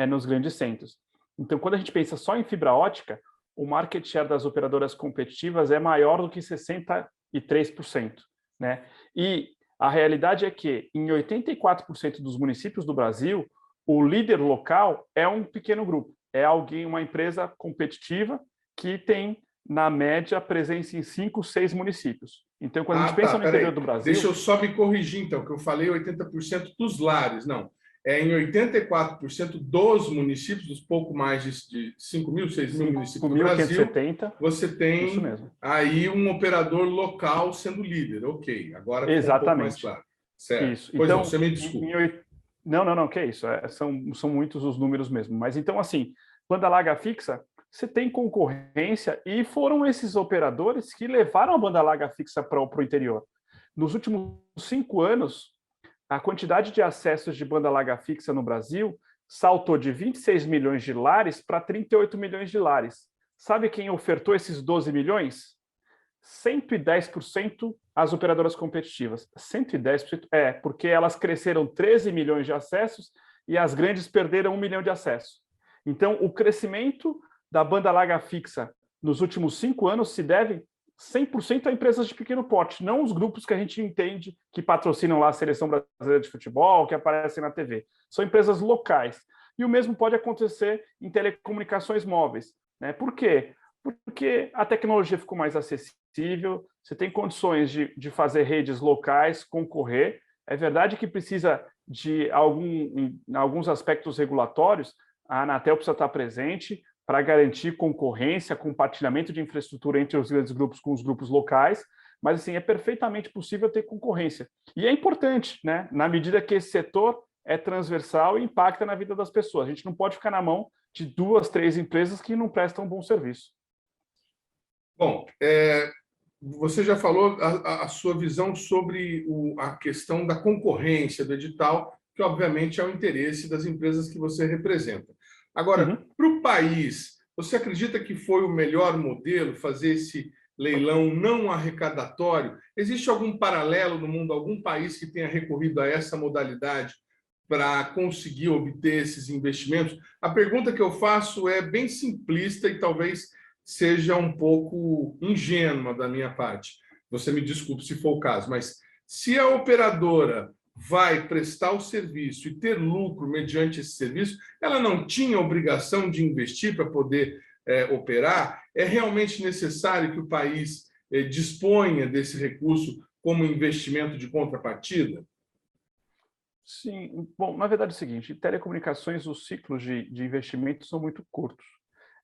nos grandes centros. Então, quando a gente pensa só em fibra ótica, o market share das operadoras competitivas é maior do que 63%, né? E A realidade é que, em 84% dos municípios do Brasil, o líder local é um pequeno grupo, é alguém, uma empresa competitiva que tem, na média, presença em 5, 6 municípios. Então, quando a gente pensa no interior do Brasil... Deixa eu só me corrigir, então, que eu falei 80% dos lares. Não, é em 84% dos municípios, dos pouco mais de 5 mil, 6 mil municípios do Brasil, você tem aí um operador local sendo líder. Ok, agora ficou um pouco mais claro. Certo. Isso. Pois então, não, você me desculpa. Não, que é isso. São muitos os números mesmo. Mas então, assim, banda larga fixa, você tem concorrência e foram esses operadores que levaram a banda larga fixa para o interior. Nos últimos 5 anos, a quantidade de acessos de banda larga fixa no Brasil saltou de 26 milhões de lares para 38 milhões de lares. Sabe quem ofertou esses 12 milhões? 110% as operadoras competitivas. 110%, porque elas cresceram 13 milhões de acessos e as grandes perderam 1 milhão de acessos. Então, o crescimento da banda larga fixa nos últimos 5 anos se deve 100% a empresas de pequeno porte, não os grupos que a gente entende que patrocinam lá a Seleção Brasileira de Futebol, que aparecem na TV. São empresas locais. E o mesmo pode acontecer em telecomunicações móveis. Né? Por quê? Porque a tecnologia ficou mais acessível, você tem condições de fazer redes locais, concorrer. É verdade que precisa de alguns aspectos regulatórios, a Anatel precisa estar presente para garantir concorrência, compartilhamento de infraestrutura entre os grandes grupos com os grupos locais, mas assim, é perfeitamente possível ter concorrência. E é importante, né, na medida que esse setor é transversal e impacta na vida das pessoas. A gente não pode ficar na mão de 2, 3 empresas que não prestam um bom serviço. Bom, você já falou a sua visão sobre a questão da concorrência do edital, que obviamente é o interesse das empresas que você representa. Agora, para o país, você acredita que foi o melhor modelo fazer esse leilão não arrecadatório? Existe algum paralelo no mundo, algum país que tenha recorrido a essa modalidade para conseguir obter esses investimentos? A pergunta que eu faço é bem simplista e talvez seja um pouco ingênua da minha parte. Você me desculpe se for o caso, mas se a operadora vai prestar o serviço e ter lucro mediante esse serviço, ela não tinha obrigação de investir para poder operar? É realmente necessário que o país disponha desse recurso como investimento de contrapartida? Sim, bom, na verdade é o seguinte, em telecomunicações os ciclos de investimento são muito curtos.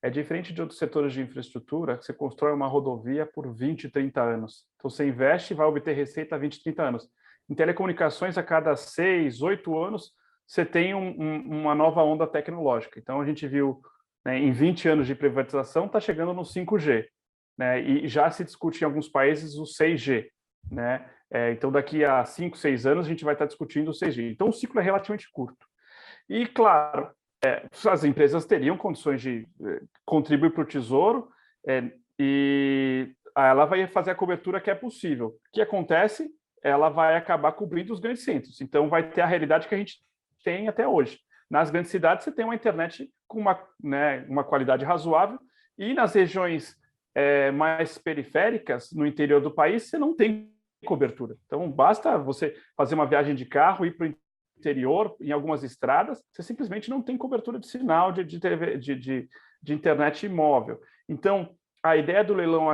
É diferente de outros setores de infraestrutura, que você constrói uma rodovia por 20, 30 anos. Então você investe e vai obter receita há 20, 30 anos. Em telecomunicações, a cada 6, 8 anos, você tem uma nova onda tecnológica. Então, a gente viu, né, em 20 anos de privatização, está chegando no 5G. Né, e já se discute em alguns países o 6G. Né? Então, daqui a 5, 6 anos, a gente vai estar discutindo o 6G. Então, o ciclo é relativamente curto. E, claro, as empresas teriam condições de contribuir para o Tesouro e ela vai fazer a cobertura que é possível. O que acontece? Ela vai acabar cobrindo os grandes centros. Então, vai ter a realidade que a gente tem até hoje. Nas grandes cidades, você tem uma internet com uma qualidade razoável, e nas regiões mais periféricas, no interior do país, você não tem cobertura. Então, basta você fazer uma viagem de carro, ir para o interior, em algumas estradas, você simplesmente não tem cobertura de sinal de internet móvel. Então, a ideia do leilão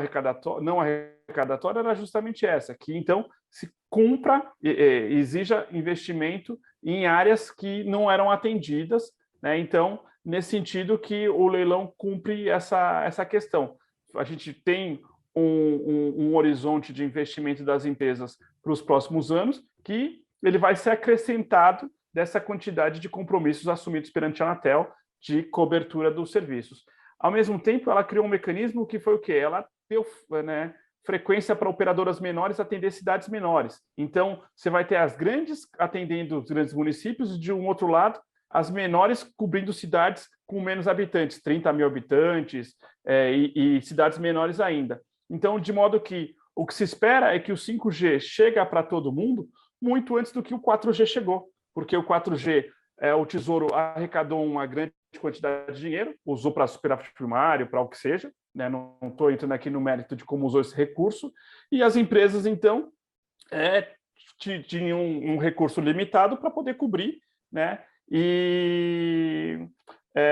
não arrecadatório era justamente essa, que então se cumpra, exija investimento em áreas que não eram atendidas, né? Então, nesse sentido que o leilão cumpre essa questão. A gente tem um horizonte de investimento das empresas para os próximos anos, que ele vai ser acrescentado dessa quantidade de compromissos assumidos perante a Anatel de cobertura dos serviços. Ao mesmo tempo, ela criou um mecanismo que foi o quê? Ela deu frequência para operadoras menores atender cidades menores. Então, você vai ter as grandes atendendo os grandes municípios e, de um outro lado, as menores cobrindo cidades com menos habitantes, 30 mil habitantes e cidades menores ainda. Então, de modo que o que se espera é que o 5G chega para todo mundo muito antes do que o 4G chegou, porque o 4G, o Tesouro arrecadou uma grande quantidade de dinheiro, usou para superávit primário, para o que seja, né? Não estou entrando aqui no mérito de como usou esse recurso, e as empresas, então, tinha um recurso limitado para poder cobrir, né, e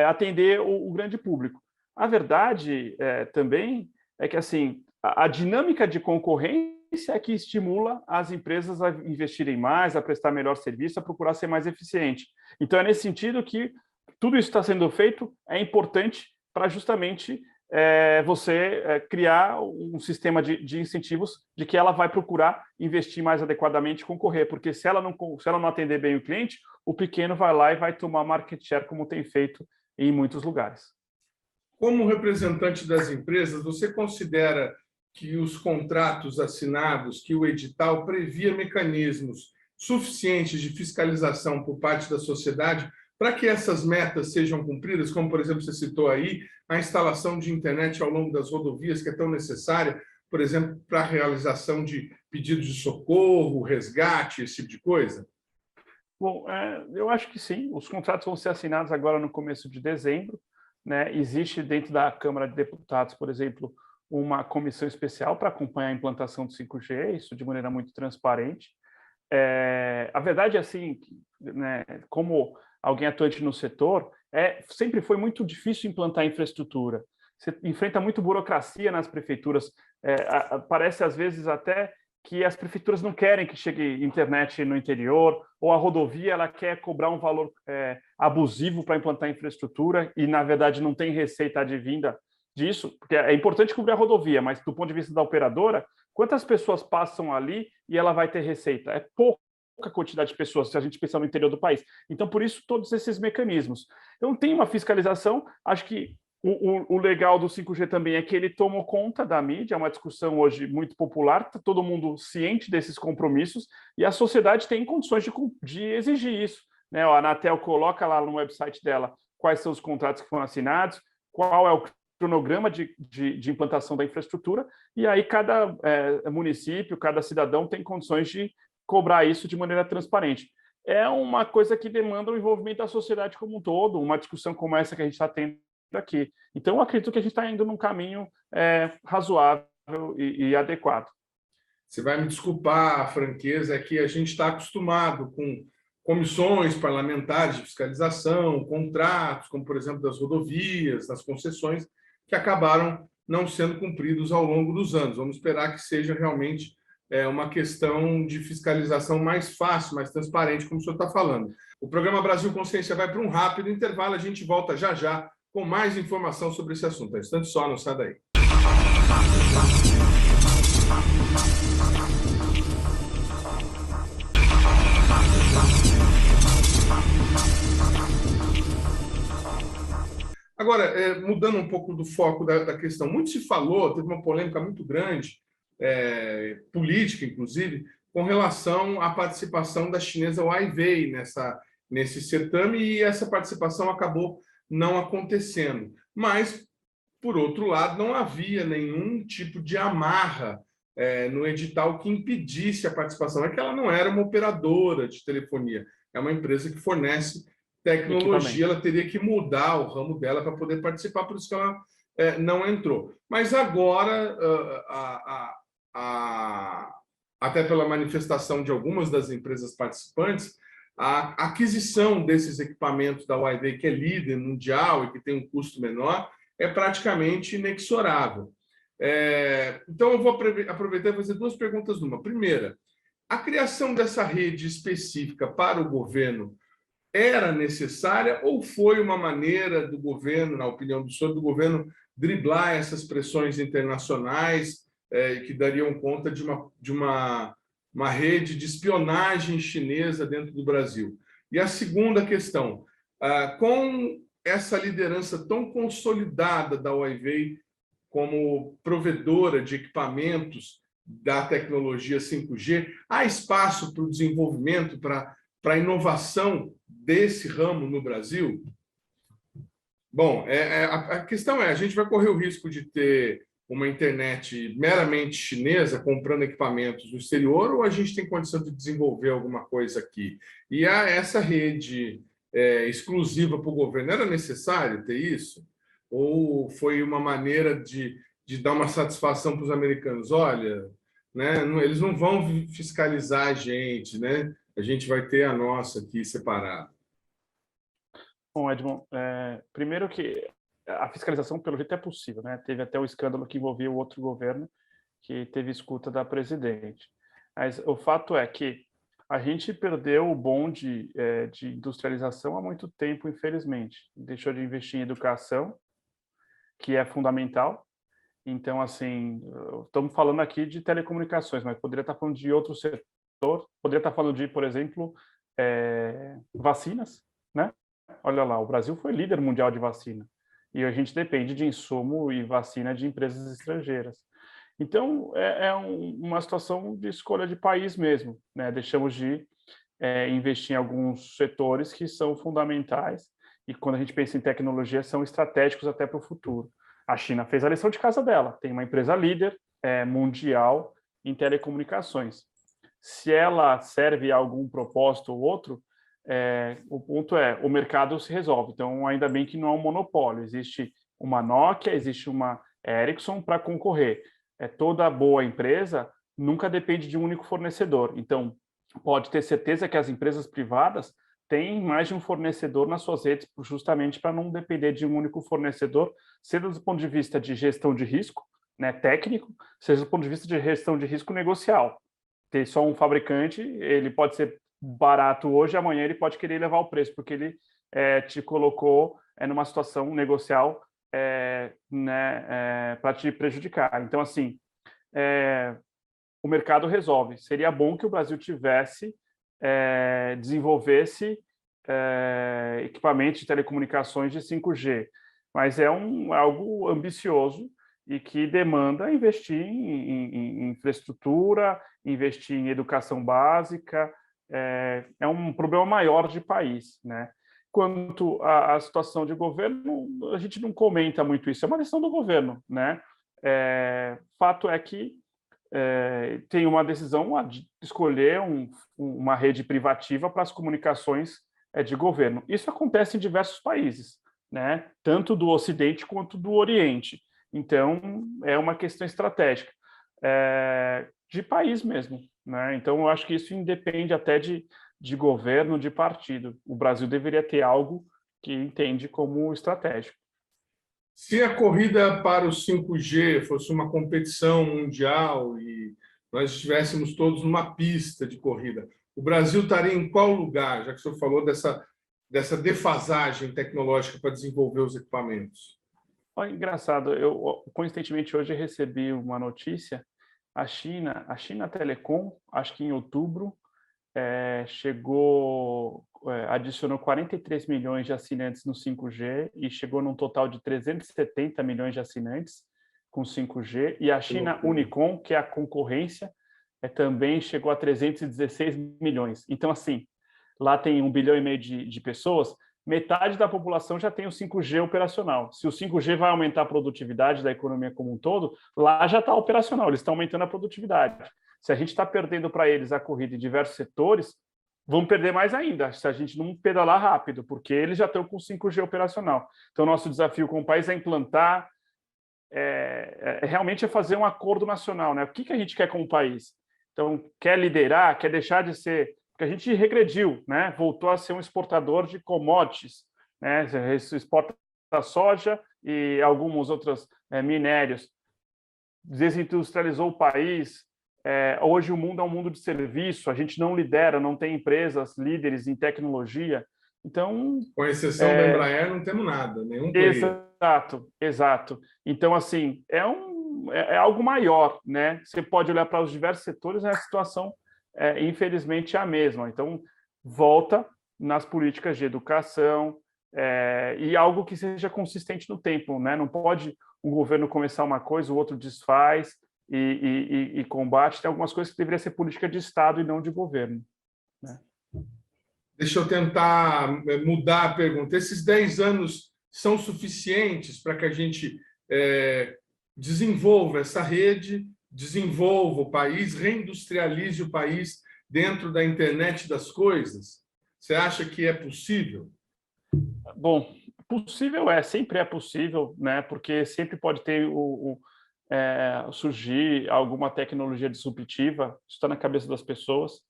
atender o grande público. A verdade também é que assim, a dinâmica de concorrência é que estimula as empresas a investirem mais, a prestar melhor serviço, a procurar ser mais eficiente. Então, é nesse sentido que tudo isso está sendo feito, é importante para justamente você criar um sistema de incentivos de que ela vai procurar investir mais adequadamente e concorrer, porque se ela não atender bem o cliente, o pequeno vai lá e vai tomar market share, como tem feito em muitos lugares. Como representante das empresas, você considera que os contratos assinados, que o edital previa mecanismos suficientes de fiscalização por parte da sociedade para que essas metas sejam cumpridas, como, por exemplo, você citou aí, a instalação de internet ao longo das rodovias, que é tão necessária, por exemplo, para a realização de pedidos de socorro, resgate, esse tipo de coisa? Bom, eu acho que sim. Os contratos vão ser assinados agora no começo de dezembro, né? Existe dentro da Câmara de Deputados, por exemplo, uma comissão especial para acompanhar a implantação do 5G, isso de maneira muito transparente. A verdade é assim, né, como alguém atuante no setor, sempre foi muito difícil implantar infraestrutura. Você enfrenta muito burocracia nas prefeituras. Parece, às vezes, até que as prefeituras não querem que chegue internet no interior, ou a rodovia ela quer cobrar um valor abusivo para implantar infraestrutura e, na verdade, não tem receita advinda disso, porque é importante cobrir a rodovia, mas do ponto de vista da operadora, quantas pessoas passam ali e ela vai ter receita? É pouca quantidade de pessoas, se a gente pensar no interior do país. Então, por isso, todos esses mecanismos. Então, tem uma fiscalização, acho que o legal do 5G também é que ele tomou conta da mídia, é uma discussão hoje muito popular, está todo mundo ciente desses compromissos, e a sociedade tem condições de exigir isso, né? A Anatel coloca lá no website dela quais são os contratos que foram assinados, qual é o cronograma de implantação da infraestrutura, e aí cada município, cada cidadão tem condições de cobrar isso de maneira transparente. É uma coisa que demanda o envolvimento da sociedade como um todo, uma discussão como essa que a gente está tendo aqui. Então, eu acredito que a gente está indo num caminho razoável e adequado. Você vai me desculpar, a franqueza é que a gente está acostumado com comissões parlamentares de fiscalização, contratos, como, por exemplo, das rodovias, das concessões, que acabaram não sendo cumpridos ao longo dos anos. Vamos esperar que seja realmente uma questão de fiscalização mais fácil, mais transparente, como o senhor está falando. O programa Brasil Consciência vai para um rápido intervalo, a gente volta já já com mais informação sobre esse assunto. Instante só, não sai daí. Agora, mudando um pouco do foco da questão, muito se falou, teve uma polêmica muito grande, política, inclusive, com relação à participação da chinesa Huawei nesse certame, e essa participação acabou não acontecendo. Mas, por outro lado, não havia nenhum tipo de amarra no edital que impedisse a participação. É que ela não era uma operadora de telefonia, é uma empresa que fornece tecnologia, ela teria que mudar o ramo dela para poder participar, por isso que ela não entrou. Mas agora, até pela manifestação de algumas das empresas participantes, a aquisição desses equipamentos da Huawei, que é líder mundial e que tem um custo menor, é praticamente inexorável. Então, eu vou aproveitar e fazer duas perguntas numa. Primeira, a criação dessa rede específica para o governo era necessária ou foi uma maneira do governo, na opinião do senhor, do governo driblar essas pressões internacionais que dariam conta de uma rede de espionagem chinesa dentro do Brasil? E a segunda questão, com essa liderança tão consolidada da Huawei como provedora de equipamentos da tecnologia 5G, há espaço para o desenvolvimento, para a inovação desse ramo no Brasil? Bom, a questão a gente vai correr o risco de ter uma internet meramente chinesa comprando equipamentos do exterior, ou a gente tem condição de desenvolver alguma coisa aqui? E essa rede exclusiva para o governo, era necessário ter isso? Ou foi uma maneira de dar uma satisfação para os americanos? Olha, né? Eles não vão fiscalizar a gente, né? A gente vai ter a nossa aqui separada. Bom, Edmond, primeiro que a fiscalização, pelo jeito, é possível, né? Teve até o escândalo que envolvia o outro governo, que teve escuta da presidente. Mas o fato é que a gente perdeu o bonde de industrialização há muito tempo, infelizmente. Deixou de investir em educação, que é fundamental. Então, assim, estamos falando aqui de telecomunicações, mas poderia estar falando de outro setor, poderia estar falando de, por exemplo, vacinas, né? Olha lá, o Brasil foi líder mundial de vacina e a gente depende de insumo e vacina de empresas estrangeiras. Então, uma situação de escolha de país mesmo, né? Deixamos de investir em alguns setores que são fundamentais e, quando a gente pensa em tecnologia, são estratégicos até para o futuro. A China fez a lição de casa dela, tem uma empresa líder mundial em telecomunicações. Se ela serve a algum propósito ou outro, o ponto o mercado se resolve. Então, ainda bem que não é um monopólio. Existe uma Nokia, existe uma Ericsson para concorrer. Toda boa empresa nunca depende de um único fornecedor. Então, pode ter certeza que as empresas privadas têm mais de um fornecedor nas suas redes, justamente para não depender de um único fornecedor, seja do ponto de vista de gestão de risco, né, técnico, seja do ponto de vista de gestão de risco negocial. Ter só um fabricante, ele pode ser barato hoje, amanhã ele pode querer levar o preço, porque ele te colocou numa situação negocial para te prejudicar. Então, assim, o mercado resolve. Seria bom que o Brasil desenvolvesse equipamentos de telecomunicações de 5G, mas é algo ambicioso e que demanda investir em infraestrutura, investir em educação básica. É um problema maior de país, né? Quanto à situação de governo, a gente não comenta muito isso, é uma decisão do governo, né? Fato é que tem uma decisão de escolher uma rede privativa para as comunicações de governo. Isso acontece em diversos países, né? Tanto do Ocidente quanto do Oriente. Então, é uma questão estratégica de país mesmo, né? Então, eu acho que isso independe até de governo, de partido. O Brasil deveria ter algo que entende como estratégico. Se a corrida para o 5G fosse uma competição mundial e nós estivéssemos todos numa pista de corrida, o Brasil estaria em qual lugar, já que o senhor falou dessa defasagem tecnológica para desenvolver os equipamentos? Engraçado, eu coincidentemente hoje recebi uma notícia. A China Telecom, acho que em outubro, adicionou 43 milhões de assinantes no 5G e chegou num total de 370 milhões de assinantes com 5G. E a China Unicom, que é a concorrência, também chegou a 316 milhões. Então, assim, lá tem 1,5 bilhão de pessoas, metade da população já tem o 5G operacional. Se o 5G vai aumentar a produtividade da economia como um todo, lá já está operacional, eles estão aumentando a produtividade. Se a gente está perdendo para eles a corrida em diversos setores, vão perder mais ainda, se a gente não pedalar rápido, porque eles já estão com 5G operacional. Então, nosso desafio com o país é implantar, realmente fazer um acordo nacional, né? O que a gente quer com o país? Então, quer liderar, quer deixar de ser... Porque a gente regrediu, né? Voltou a ser um exportador de commodities, né? Exporta soja e alguns outros minérios. Desindustrializou o país. Hoje o mundo é um mundo de serviço, a gente não lidera, não tem empresas líderes em tecnologia. Então, com exceção da Embraer, não temos nada, nenhum player. Exato. Então, assim, é algo maior, né? Você pode olhar para os diversos setores, a situação infelizmente é a mesma. Então, volta nas políticas de educação e algo que seja consistente no tempo, né? Não pode um governo começar uma coisa, o outro desfaz e combate. Tem algumas coisas que deveria ser política de Estado e não de governo, né? Deixa eu tentar mudar a pergunta. Esses 10 anos são suficientes para que a gente desenvolva essa rede, desenvolva o país, reindustrialize o país dentro da internet das coisas? Você acha que é possível? Bom, possível sempre é possível, né? Porque sempre pode ter surgir alguma tecnologia disruptiva, isso está na cabeça das pessoas,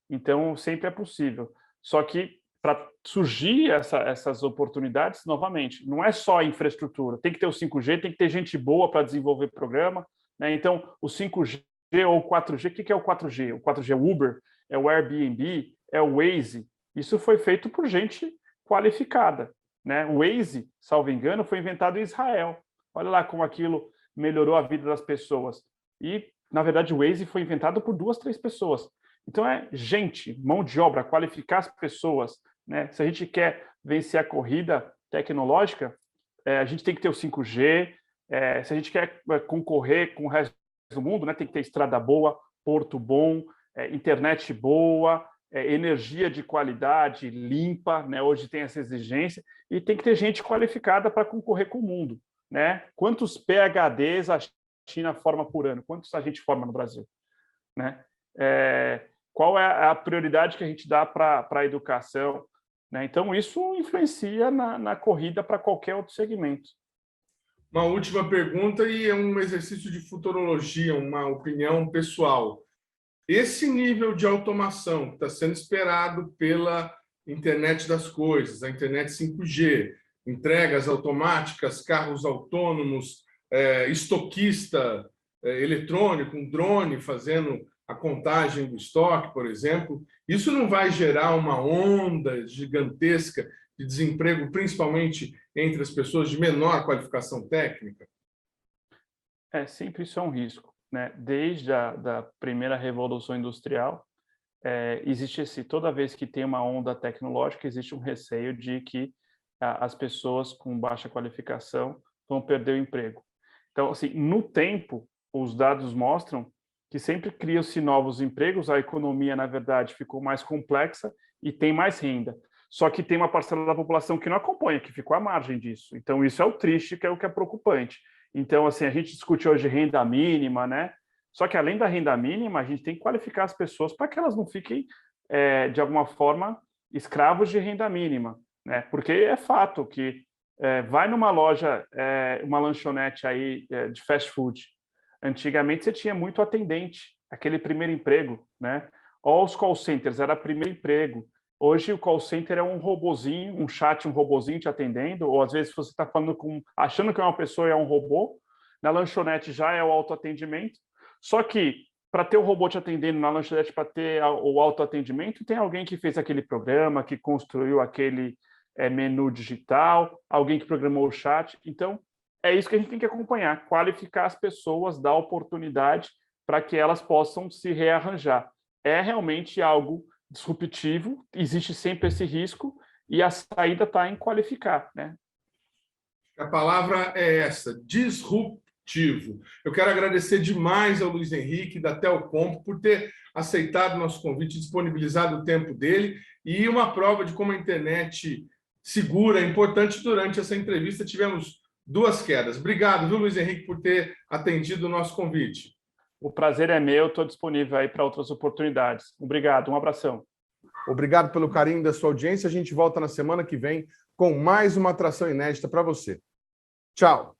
então sempre é possível. Só que para surgir essas oportunidades, novamente, não é só a infraestrutura, tem que ter o 5G, tem que ter gente boa para desenvolver programa, né? Então, o 5G ou o 4G, o que é o 4G? O 4G é o Uber, é o Airbnb, é o Waze, isso foi feito por gente qualificada, né? O Waze, salvo engano, foi inventado em Israel. Olha lá como aquilo melhorou a vida das pessoas. E, na verdade, o Waze foi inventado por 2, 3 pessoas. Então, é gente, mão de obra, qualificar as pessoas, né? Se a gente quer vencer a corrida tecnológica, a gente tem que ter o 5G. Se a gente quer concorrer com o resto do mundo, né, tem que ter estrada boa, porto bom, internet boa, energia de qualidade, limpa, né? Hoje tem essa exigência, e tem que ter gente qualificada para concorrer com o mundo, né? Quantos PhDs a China forma por ano? Quantos a gente forma no Brasil, né? Qual é a prioridade que a gente dá para a educação, né? Então, isso influencia na corrida para qualquer outro segmento. Uma última pergunta e é um exercício de futurologia, uma opinião pessoal. Esse nível de automação que está sendo esperado pela internet das coisas, a internet 5G, entregas automáticas, carros autônomos, estoquista eletrônico, um drone fazendo a contagem do estoque, por exemplo, isso não vai gerar uma onda gigantesca de desemprego, principalmente entre as pessoas de menor qualificação técnica? Sempre isso é um risco, né? Desde a primeira revolução industrial, existe toda vez que tem uma onda tecnológica, existe um receio de que as pessoas com baixa qualificação vão perder o emprego. Então, assim, no tempo, os dados mostram que sempre criam-se novos empregos, a economia, na verdade, ficou mais complexa e tem mais renda. Só que tem uma parcela da população que não acompanha, que ficou à margem disso. Então, isso é o triste, que é o que é preocupante. Então, assim, a gente discute hoje renda mínima, né? Só que, além da renda mínima, a gente tem que qualificar as pessoas para que elas não fiquem, de alguma forma, escravos de renda mínima, né? Porque é fato que vai numa loja, uma lanchonete aí de fast food. Antigamente, você tinha muito atendente, aquele primeiro emprego, né? Ou os call centers, era primeiro emprego. Hoje o call center é um robozinho, um chat, um robozinho te atendendo, ou às vezes você está falando achando que é uma pessoa e é um robô. Na lanchonete já é o autoatendimento. Só que para ter o robô te atendendo na lanchonete, para ter o autoatendimento, tem alguém que fez aquele programa, que construiu aquele menu digital, alguém que programou o chat. Então, é isso que a gente tem que acompanhar, qualificar as pessoas, dar oportunidade para que elas possam se rearranjar. É realmente algo disruptivo, existe sempre esse risco, e a saída está em qualificar, né? A palavra é essa, disruptivo. Eu quero agradecer demais ao Luiz Henrique, da Telcom, por ter aceitado o nosso convite, disponibilizado o tempo dele, e uma prova de como a internet segura é importante. Durante essa entrevista tivemos 2 quedas. Obrigado, viu, Luiz Henrique, por ter atendido o nosso convite. O prazer é meu, estou disponível aí para outras oportunidades. Obrigado, um abração. Obrigado pelo carinho da sua audiência. A gente volta na semana que vem com mais uma atração inédita para você. Tchau!